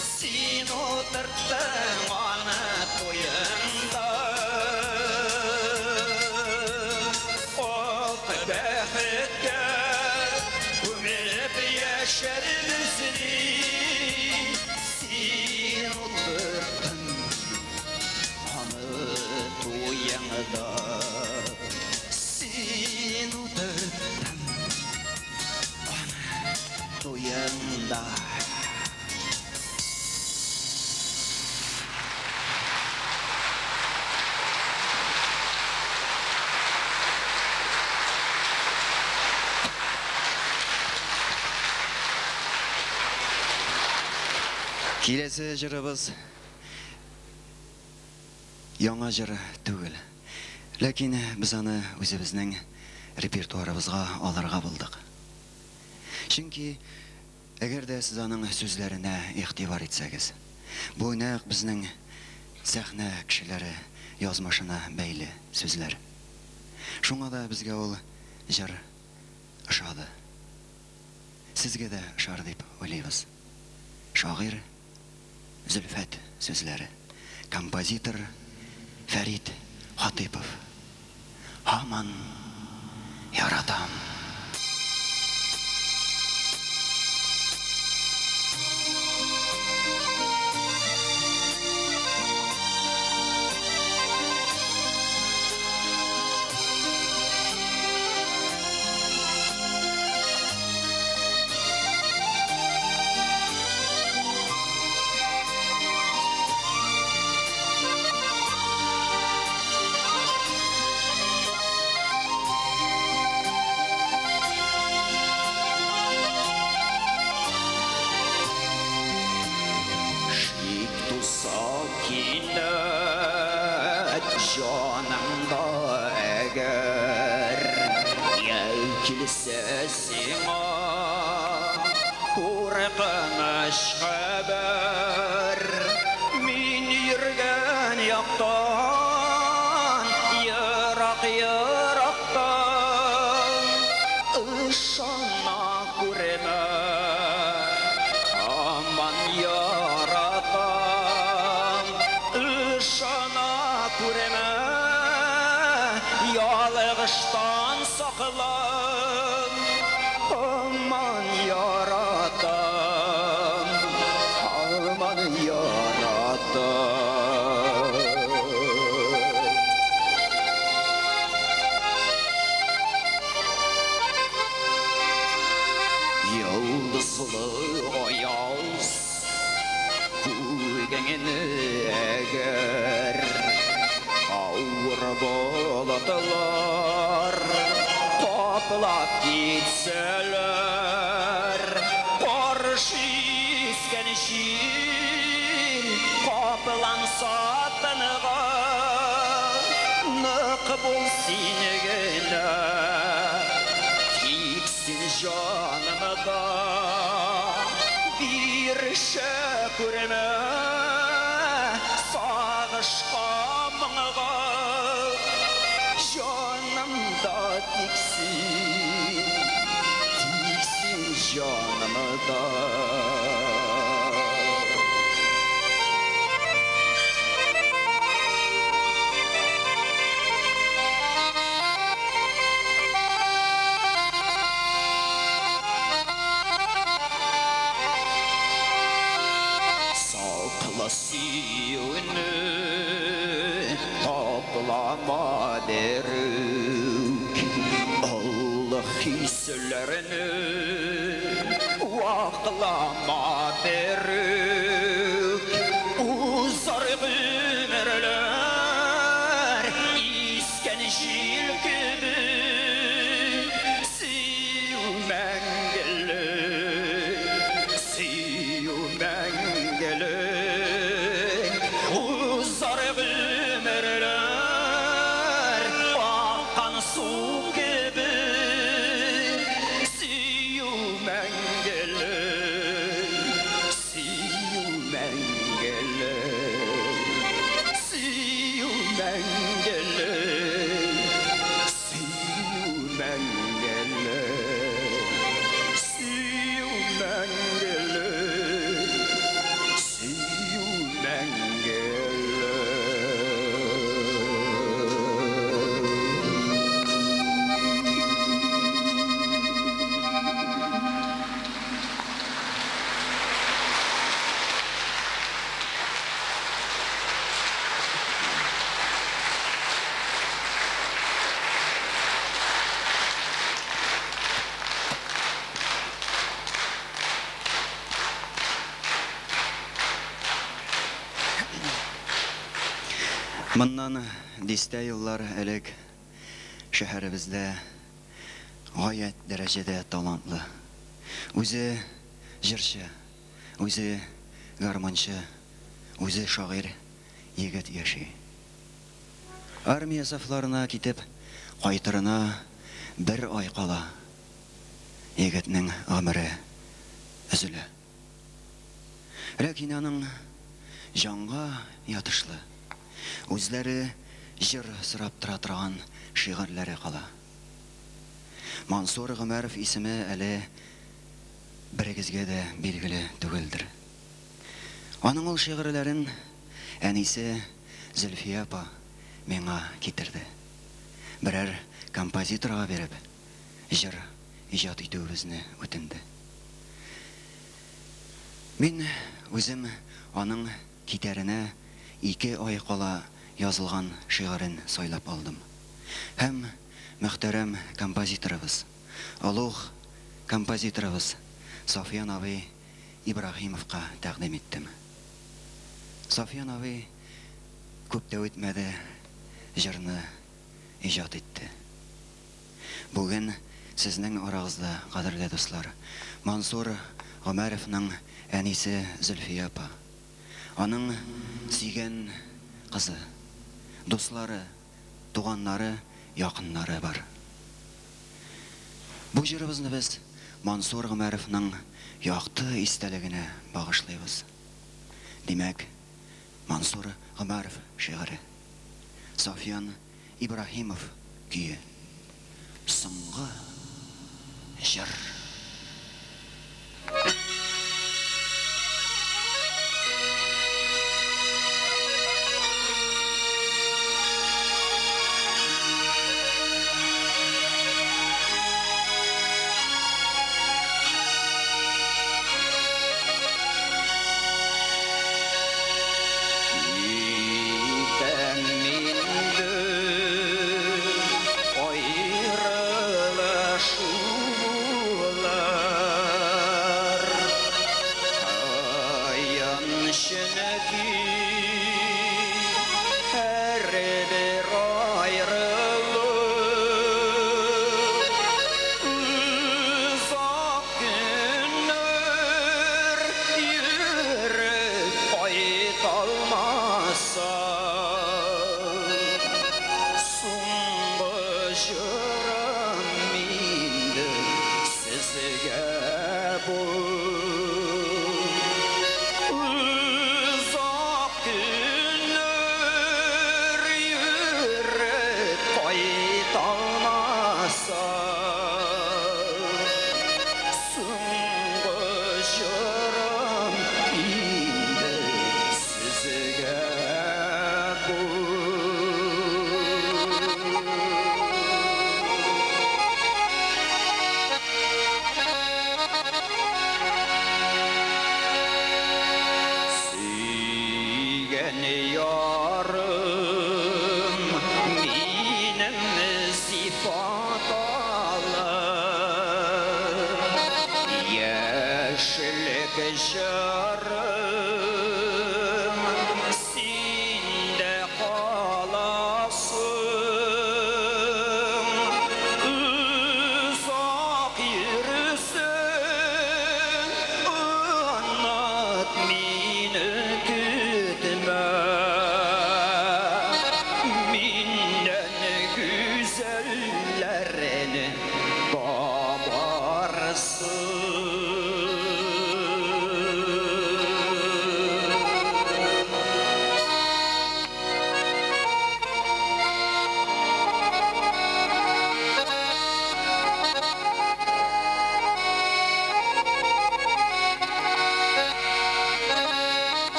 син утыртың аны туеңда. Ак бәхеткә күмелеп яшәрбез ди, син утыртың аны туеңда. Син утыртың аны туеңда. Киләсе җырыбыз яңа җыр түгел. Ләкин без аны үзебезнең репертуарыбызга алырга булдык. Чөнки әгәр дә сез аның сүзләренә игътибар итсәгез, бу нәкъ безнең сәхнә кешеләре язмышына бәйле сүзләр. Шуңа да безгә ул җыр ошады. Сезгә дә ошар дип уйлыйбыз. Шагыйрь Зөлфәт сүзләре. Композитор Фәрит Хатыйпов. Һаман яратам. Canımda eğer yel kilise sima қымыш қабір мен үрген яқтан ерақтан ұшана көремін аман яратам ұшана көремін ялғыштан сақылам aman yaratam aman yaratam yıldızlı ayaz kuygenini eğer ağır boladılar Toplap gitseler Qarşı isken şil Qaplansa tanığa Nıq bulsin gene Tiksin canımda Bir şükürme Sağışqa mınağa Canımda tiksin canımda Sakla siyonu toplama derük Allah hislerini vaklama derük uzar ömürler isken jil gibi Siyumengeli uzar ömürler akan su gibi Siyumengeli Siyumengeli Siyumengeli Siyumengeli Моннан дистә еллар элек шәһәребездә гаять дәрәҗәдә талантлы, үзе җырчы, үзе гармончы, үзе шагыйрь егет яши. Армия сафларына китеп кайтырына бер ай кала. Егетнең гомере өзелә. Ләкин аның җанга ятышлы Үзләре җыр сырап тора торган шигырьләре кала. Мансур Гомәров исеме әле берегезгә дә билгеле түгелдер. Аның ул шигырьләрен әнисе Зөлфия апа миңа китерде. Берәр композиторга биреп, җыр иҗат итүебезне үтенде. Мин үзем аның китәренә 2 ай кала язылган шигырен сайлап алдым. Һәм мөхтәрәм композиторыбыз, улуг композиторыбыз Софиян абый Ибраһимовка тәкъдим иттем. Софиян абый күп тә үтмәде җырны иҗат итте. Бүген сезнең арагызда, кадерле дуслар, Мансур Гомәровның әнисе Зөлфия апа. Аның сөйгән кызы, дуслары, туганнары, якыннары бар. Бу җырыбызны без Мансур Гомәровның якты истәлегенә багышлыйбыз. Димәк, Мансур Гомәров шигыре. Софиян Ибраһимов көе. Соңгы җыр.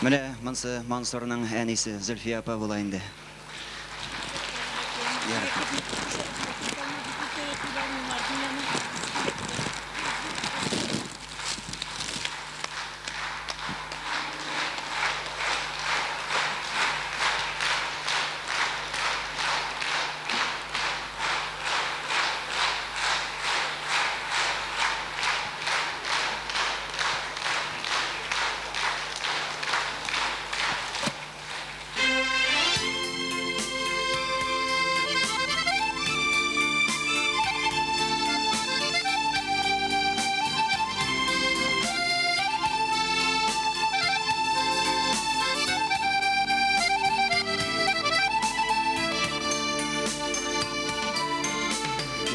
Менә монсы Мансурның әнисе Зөлфия апа була инде.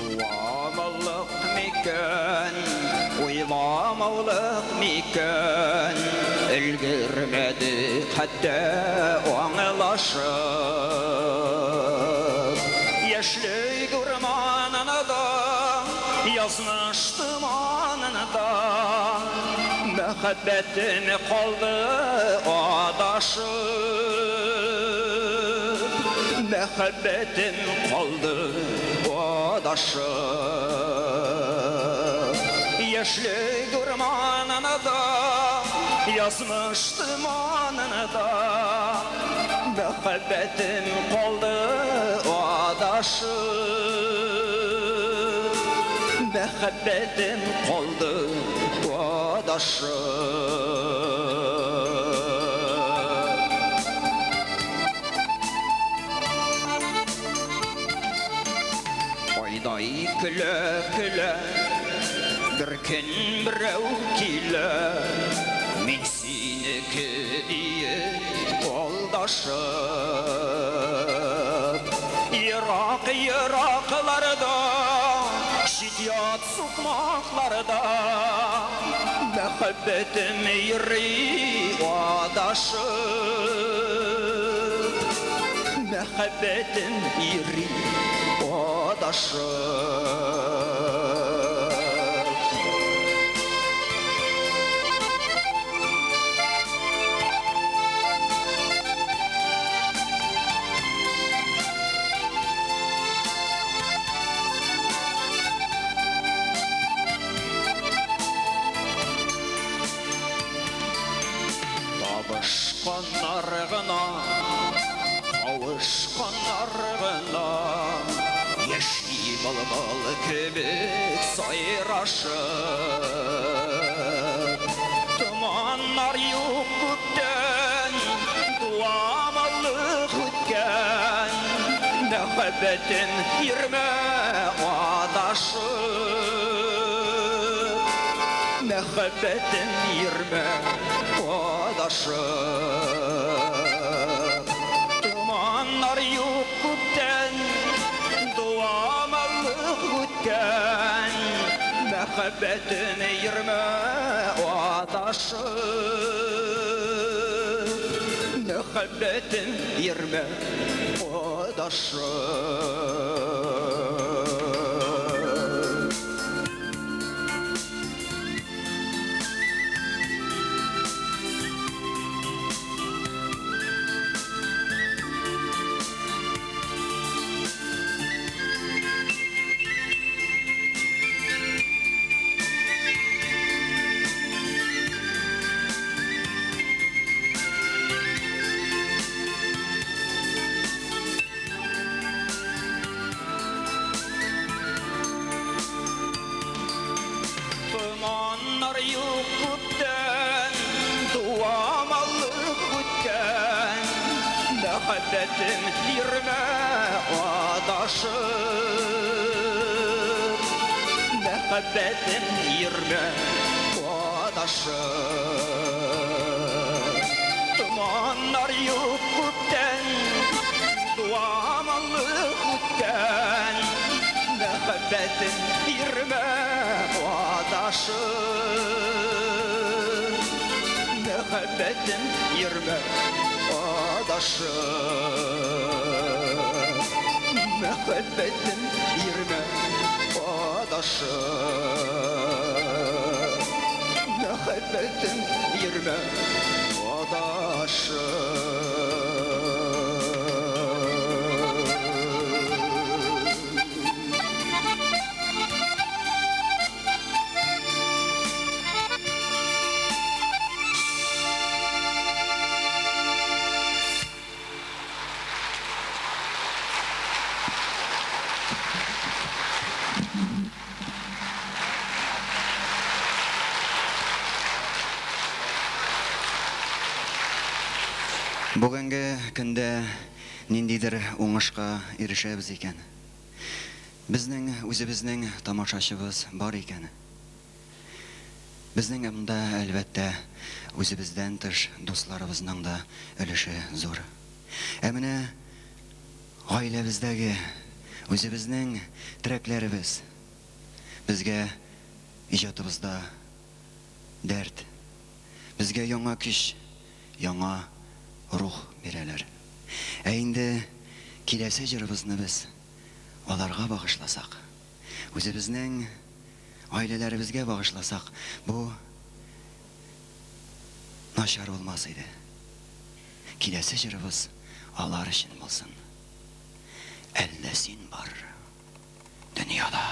Duamalık miken, uylamamalık miken, ilgirmedi hatta anlaşıp. Yaşlı durmanına da, yazmıştım anına da, muhabbetin kaldı adaşıp. Muhabbetin kaldı adaşıp. Yaşlı durmanına da, yazmıştım anına da, muhabbetim kaldı adaşıp. Muhabbetim kaldı adaşıp. Ayday küle küle bir gün birov kile men seniki diye yoldaşıp Irak Iraklarda şiddiyat sokmaklarda muhabbetim yürü adaşıp muhabbetim yürü adaşıp Kavuşkan argına, kavuşkan argına, yeşil balbal kebek sayraşıp. Dumanlar yok gütten, duamalık gütten, muhabbetin yirme adaşıp. Muhabbetin yirme adaşıp. Dumanlar yok gütten, duamalık gütten, muhabbetin yirme adaşıp. Muhabbetin yirme adaşıp. Dumanlar yok gütten, duamalık gütten, muhabbetim yirme adaşıp. Muhabbetim yirme adaşıp. Dumanlar yok gütten, duamalık gütten, muhabbetim yirme adaşıp. Muhabbetim yirme adaşıp. Muhabbetim yirme adaşıp. Muhabbetim yirme adaşıp. Бүгенге көндә ниндидер уңышка ирешәбез икән. Безнең үзебезнең тамашачыбыз бар икән. Безнең монда әлбәттә үзебездән тыш дусларыбызның да өлеше зур. Ә менә гаиләбездәге үзебезнең тирәкләребез безгә иҗатыбызда дәрт, безгә яңа көч, яңа рух бирәләр. Ә инде киләсе җырыбызны без аларга багышласак, үзебезнең гаиләләребезгә багышласак, бу начар булмас иде. Киләсе җырыбыз алар өчен булсын. Әллә син бар дөньяда.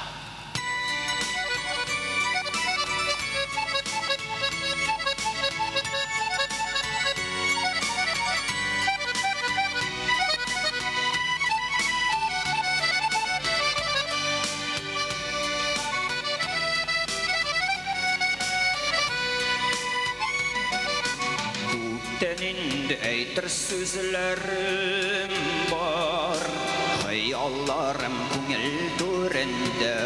Тәнинде әйтер сүзләрем бар, хыялларым күңел түрендә.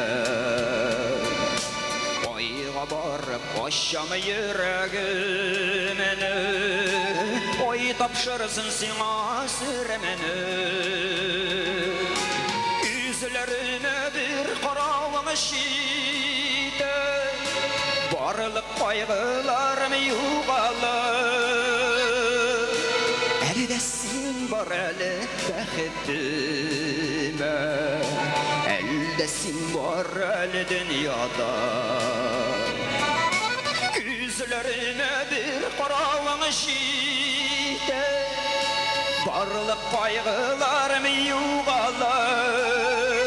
Айга барып ачам йөрәгемне, ой тапшырсын сиңа сүремне. Күзләренә бер каравың җитә, барлык кайгыларым югалыр. Бар әле бәхетемә, әлдә син бар әле дөньяда. Күзләренә бер каравың җитә, барлык кайгыларым югалыр.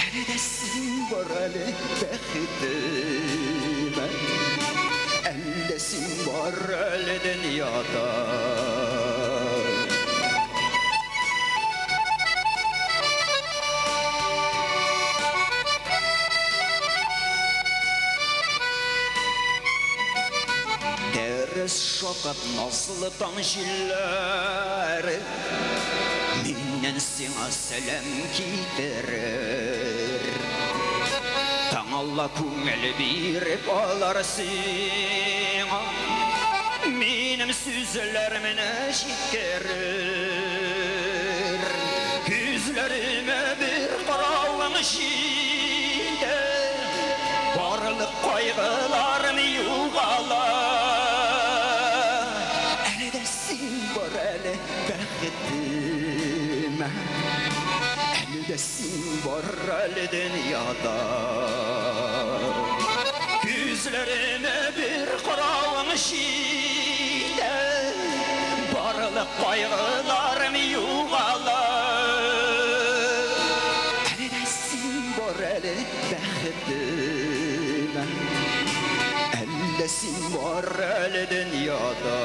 Әлдә син бар әле бәхетемә, әлдә син бар әле дөньяда. Шакат назлы таң җилләре миннән сиңа сәлам китерер. Таң Алла күңел биреп алар сиңа, минем сүзләремне җиткерер. Күзләремә бер каравың җитә, барлык кайгыларым югалар. Әлдә син бар әле дөньяда. Күзләренә бер каравың җитә, барлык кайгыларым югалыр. Әлдә син бар әле бәхетемә, әлдә син бар әле дөньяда.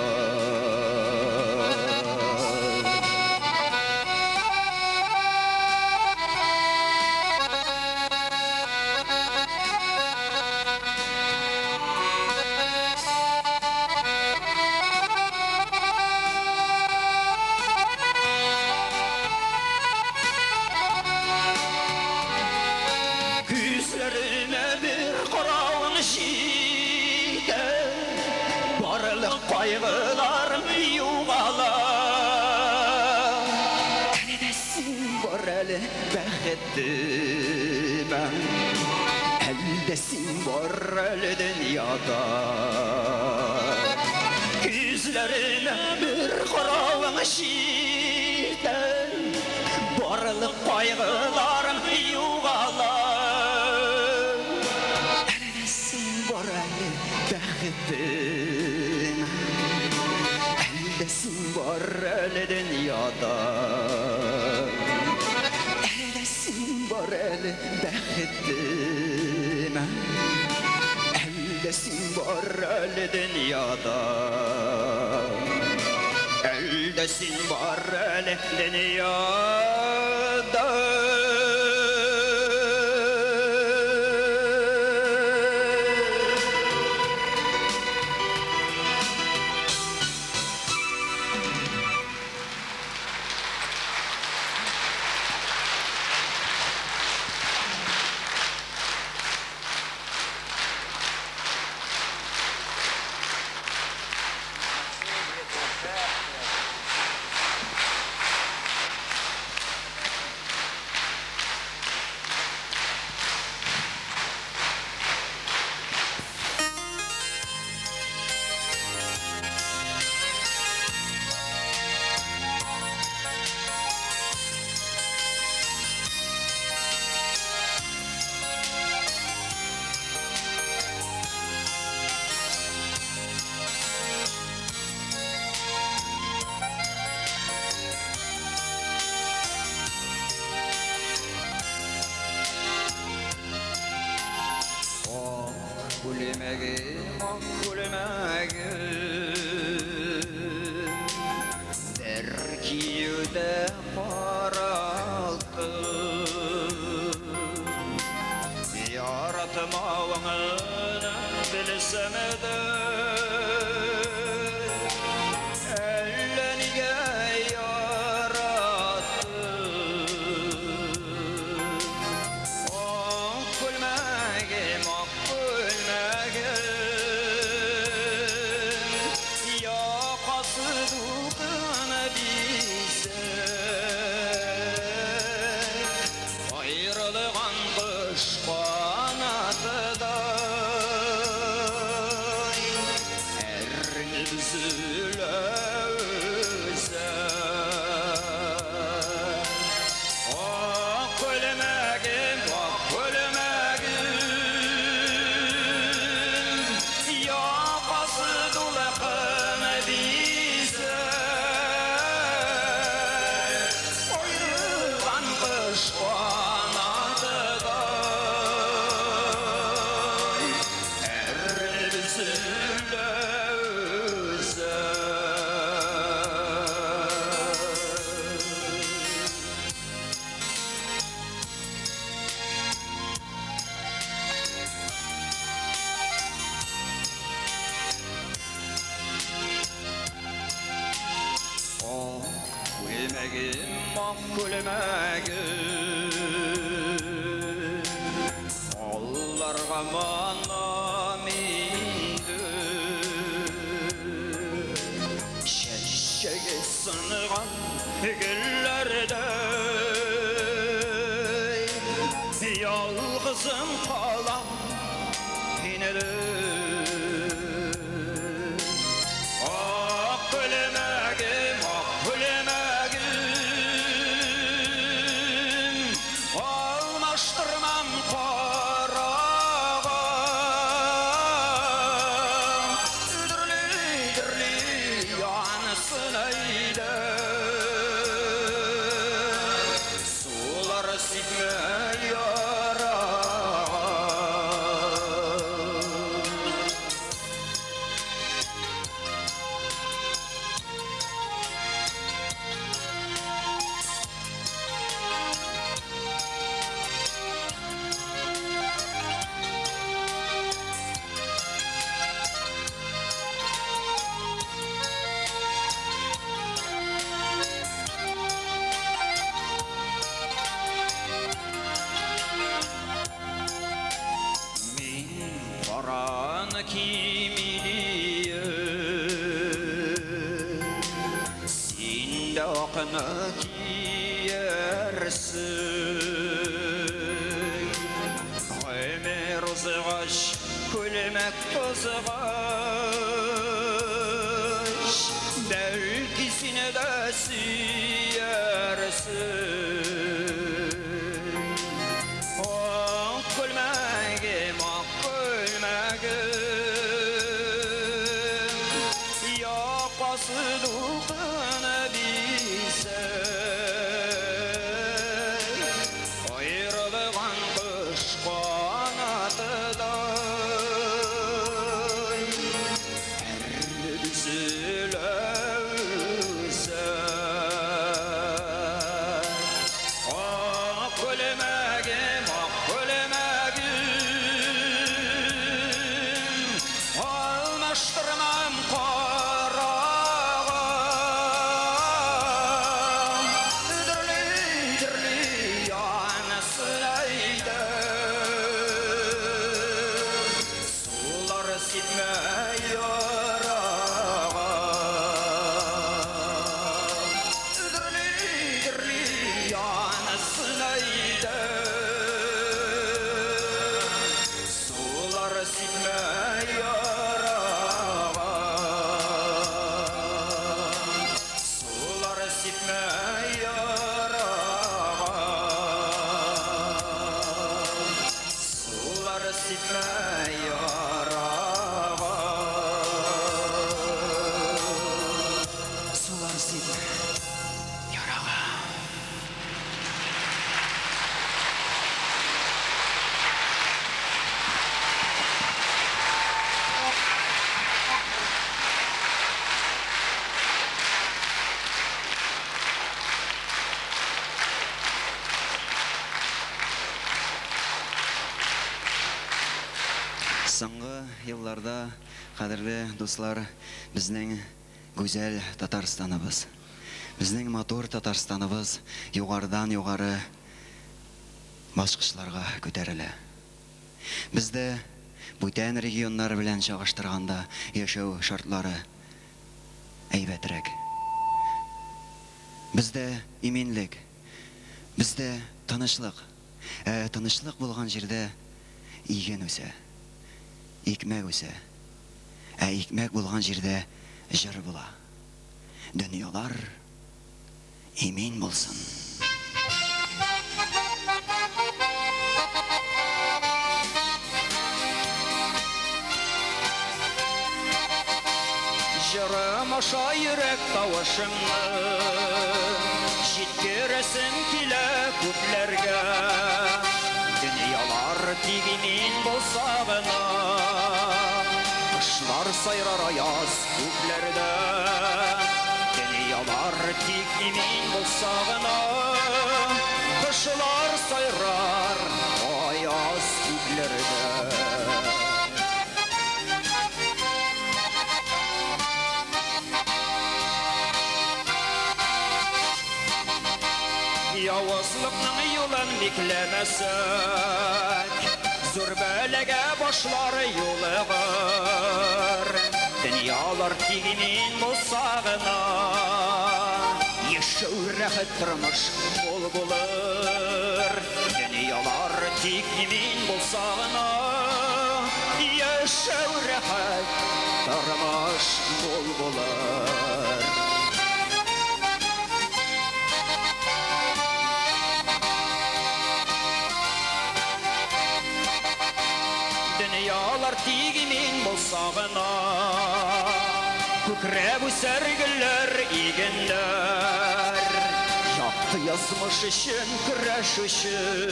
Кайгыларым югалар. Әлдә син бар әле бәхетемә, әлдә син бар әле дөньяда. Күзләренә бер каравың җитә, барлык кайгыларым югалар. Әлдә син бар әле бәхетемә, dünyada Eldesin var el bəxtime Eldesin var el dünyada Eldesin var el dünyada Derkiyüde paraltı Yaratmağını bilsem de Elleniye yarattı Kulmegim, kulmegim Yakasıdığını bilsek Ayrılığın kış kanatıday Eril üzüle özek Kulmegim, kulmegim Yakasıdığını bilsek Ayrılığın kış kanatıday Eril üzüle kulmegim Allarga manam indi Şeşşege sınıgan güllerde Yalgızım kalan yinede Kulmegim, kulmegim Almaştırmam parağa Üdürlü yansın eyde Sular sikme yarağa Paranı kim biliyor Sen de akını giyersin Ömür uzağış kulmek tozağış Belkisine de siyersin Kulmegim, kulmegim Yakasıdığını bilsek Ayrılığın kış kanatıday Erli düzülövse Ak gülmegim, ak gülmegim Almıştırmam karağım Dirli dirli yanısıydı Sular sitme yarağım Dirli dirli yanısıydı Sular sitme yarağım Sular sitme yarağım Sular sitme yarağım Sular sitme yarağım Соңгы елларда, кадерле дуслар, безнең гүзәл Татарстаныбыз, безнең матур Татарстаныбыз югарыдан югары баскычларга күтәрелә. Бездә бүтән регионнар белән чагыштырганда яшәү шартлары әйбәтрәк. Бездә иминлек, бездә тынычлык. Тынычлык булган җирдә иген үсә. Икмәк үсә. Икмәк булган җирдә җыр була. Дөньялар имин булсын. Җырым аша йөрәк тавышымны җиткерәсем килә күпләргә. Дөньялар тик имин булса гына Кышлар сайрар аяз күкләрдә Дөньялар тик имин булса гына Кышлар сайрар аяз күкләрдә Явызлыкның юлын бикләмәсәк Зур бәләгә башлары юлыгыр Дөньялар тик имин булса гына Яшәү рәхәт тормыш мул булыр Дөньялар тик имин булса гына Яшәү рәхәт тормыш мул булыр Dünyalar tigimin bulsa gına Kükrep üser güller, igenler Yaktı yazmış için, küreş için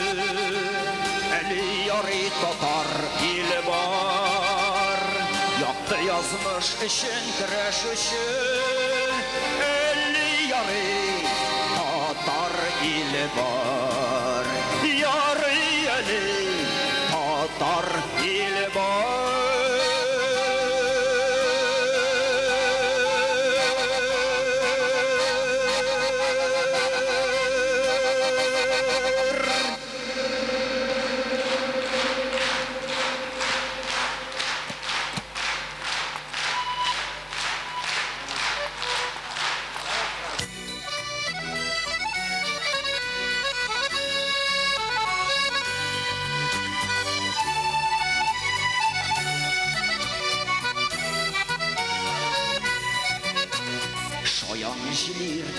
Eli yarı Tatar ili var Yaktı yazmış için, küreş için Eli yarı Tatar ili var Yarı eli Tatar ili var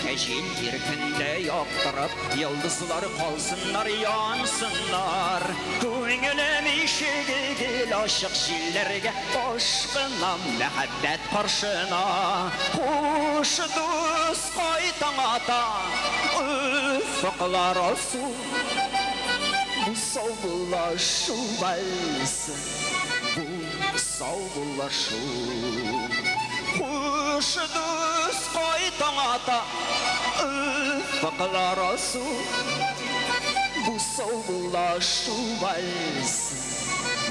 Şeşil irkinde yoktırıp yıldızlar kalsınlar yansınlar. Көңілім ишігіл ашық жиллерге Ашқынам мәхәббәт қаршына Қош дос қайтаң ата Үфіқлар алсу Bu savbulaşu valsi Bu savbulaşu Kuş düz qaytan ata Üfaklar olsu Bu savbulaşu valsi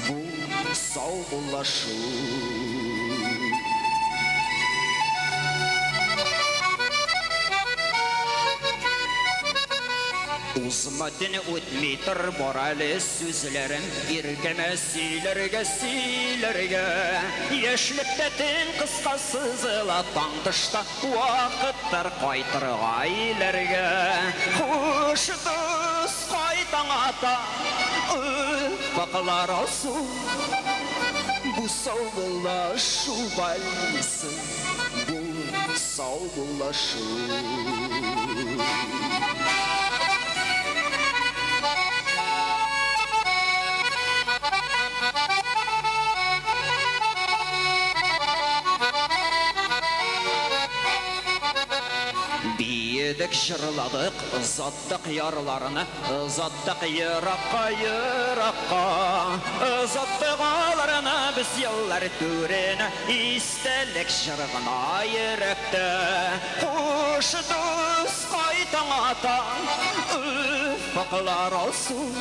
Bu savbulaşu Uzmadın ötmetir borali sözlerim Irkeme silerge Yeşliktetin kıska sızıla tandışta Vakıtlar qaytır gaylerge Kuş düz qaytan ata Üfaklar olsun Bu savbulaşu valsi Bu savbulaşu Yedik şırladık, ızattık yarlarını, ızattık yırakka. Izattık ağlarını biz yıllar türeni, istelik şırgına yürekte. Kuş düz qaytan ata, üfaklar olsun,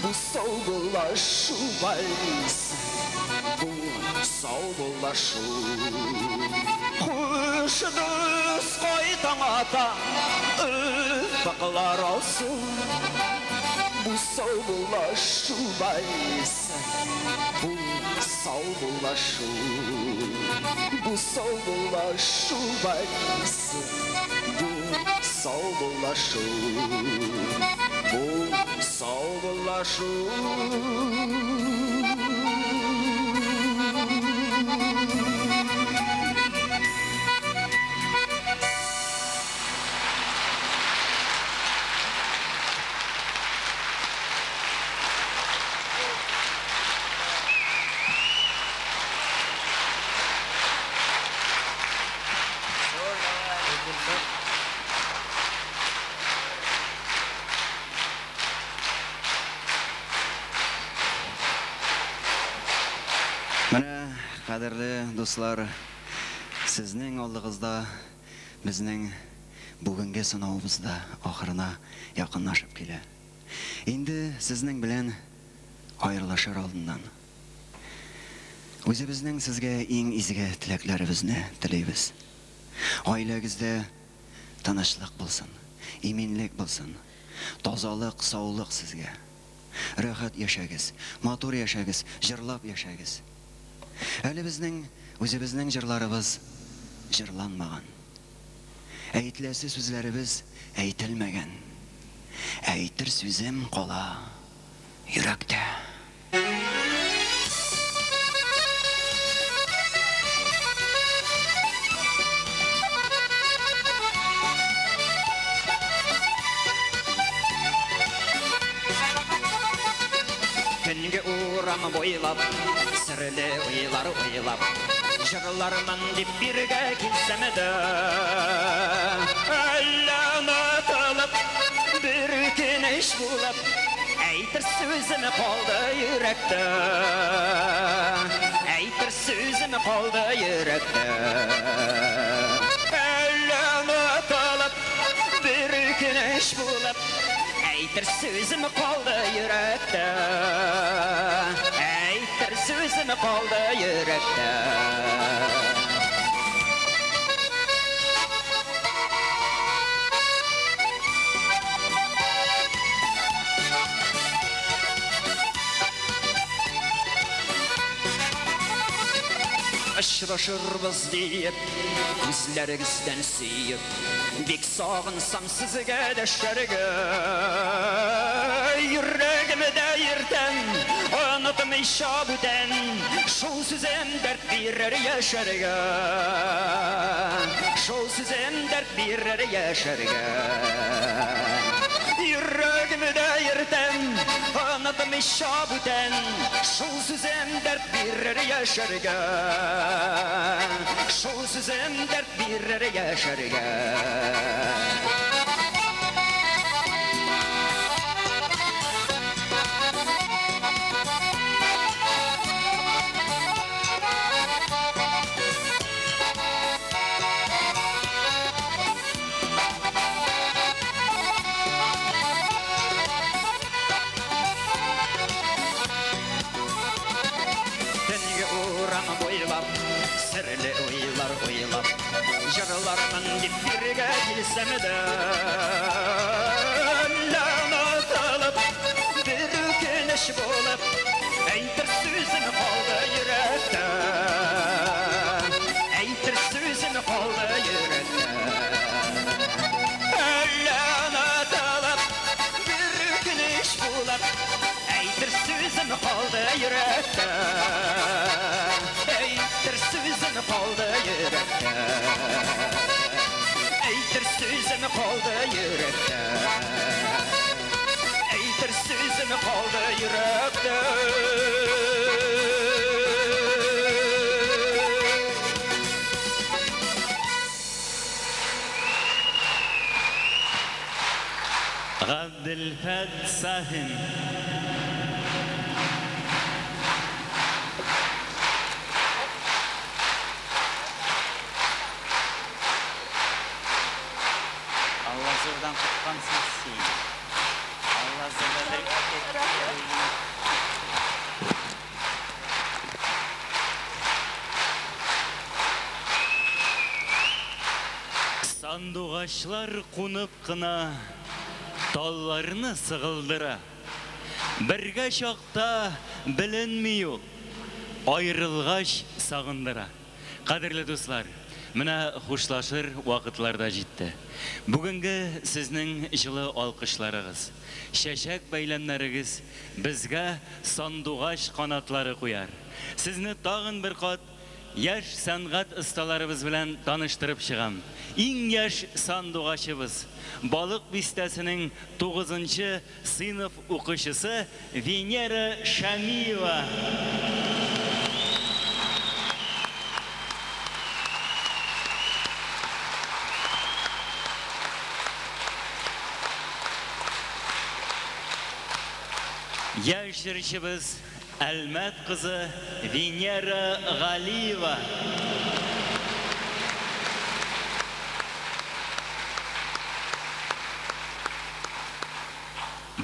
bu savbulaşu valsi, bu savbulaşu. Kuş düz qaytan ata Üfaklar olsun Bu savbulaşu valsi Bu savbulaşu Bu savbulaşu valsi Bu savbulaşu Bu savbulaşu Менә, кадерле дуслар, сезнең алдыгызда безнең бүгенге сынаубыз да ахырына якынлашып килә. Инде сезнең белән аерылышыр алдыннан үзебезнең сезгә иң изге теләкләребезне телибез. Гаиләгездә тынычлык булсын, иминлек булсын, тазалык, саулык сезгә. Рәхәт яшәгез, матур яшәгез, җырлап яшәгез. Әле безнең үзебезнең җырларыбыз җырланмаган. Әйтләсе сүзләребез әйтелмәгән. Әйтер сүзем кала йөрәктә. Көнге урам бойлап, сірлі ойлар ойлап, жырлармын деп бірге келсем еді. Әлі ұнатылып, бір кенеш болып, әйтір сөзім қалды жүректе. Әйтір сөзім қалды жүректе. Әлі ұнатылып, бір кенеш болып, әйтір сөзім қалды жүректе. Әйтір сөзім қалды жүректе. Ұшырашырбыз дейіп, көзлеріңізден сүйіп, бек сағынсам сізге дәштерге. Жүрегімді ертен Anlatmayışa бүтән, шул сүзем дәрт бирер яшәргә. Шул сүзем дәрт бирер яшәргә. Йөрәгемдә йөртәм, anlatmayışa бүтән, шул сүзем дәрт бирер яшәргә. Шул сүзем дәрт бирер яшәргә. Серле уйлар уйлап, жырлармын дип биргә килсәм дә, ләнәтләп, бер үкенеч булып, әйтер сүзем калды йөрәктә. Әйтер сүзем калды йөрәктә. Ләнәтләп, бер үкенеч булып, әйтер сүзем калды йөрәктә. Әйтер сүзем калды йөрәктә. Әйтер сүзем калды йөрәктә. Әйтер сүзем калды йөрәктә. Габделфат Сафин. Allah'dan kutkan sensin. Allah zırhları Сандугачлар кунып кына талларны сыгылдыра. Бергә чакта беленми ул, айрылгач сагындыра. Кадерле дуслар, менә хушлашыр вакытларда җитте. Бүгенге сезнең җылы алкышларыгыз, чәчәк бәйләмнәрегез безгә сандугач канатлары куяр. Сезне тагын бер кат яшь сәнгать осталарыбыз белән таныштырып чыгам. Иң яшь сандугачыбыз, балык бистәсенең 9-нчы сыйныф укучысы Венера Шамиева. Яшь җырчыбыз Әлмәт кызы Венера Галиева.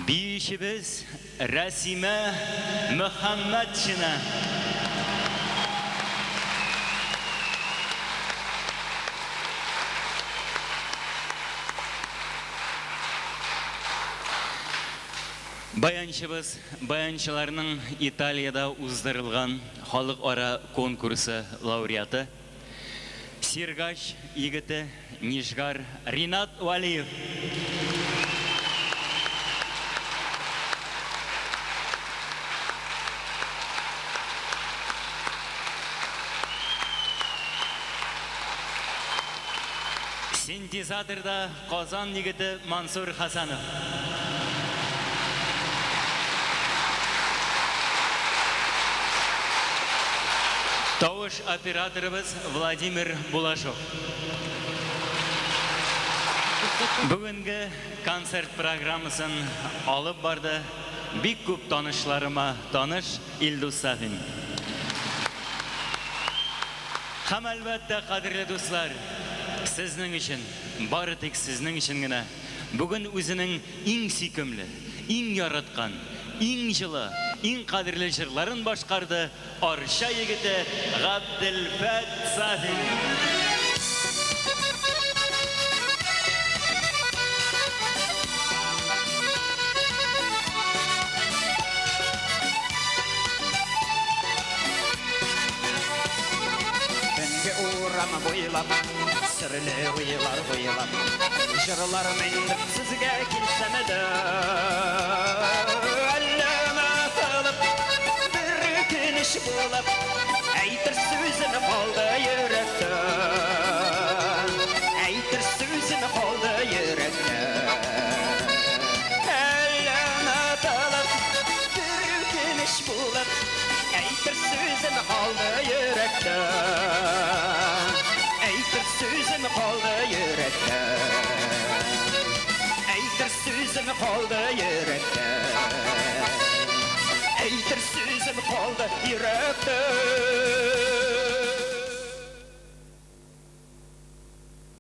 Биючебез Расима Мөхәммәтшина. Баянчыбыз, баянчыларның Италияда уздырылган халыкара конкурсы лауреаты, Сиргач егете Нижгар Ринат Валиев. Синтезаторда Казан егете Мансур Хасанов. Тавыш операторыбыз Владимир Булашов. Бүгенге концерт программасын алып барды бик күп танышларыма таныш Илдус Сафин. Һәм әлбәттә, кадерле дуслар, сезнең өчен, бары тик сезнең өчен генә бүген үзенең иң сөйкемле, иң яраткан, иң җылы, иң кадерле җырларын башкарды Арча егете Габделфат Сафин. Урам буйлап, серле уйлар буйлап, җырларым сезгә килсәм дә, әллә ма кылып gülüş bulup Aytır sözün kaldı yürekte Aytır sözün kaldı yürekte Ellerine dalıp bir gülüş bulup Aytır sözün kaldı yürekte Aytır sözün kaldı yürekte Aytır sözün kaldı yürekte Aytır sözün kaldı yürekte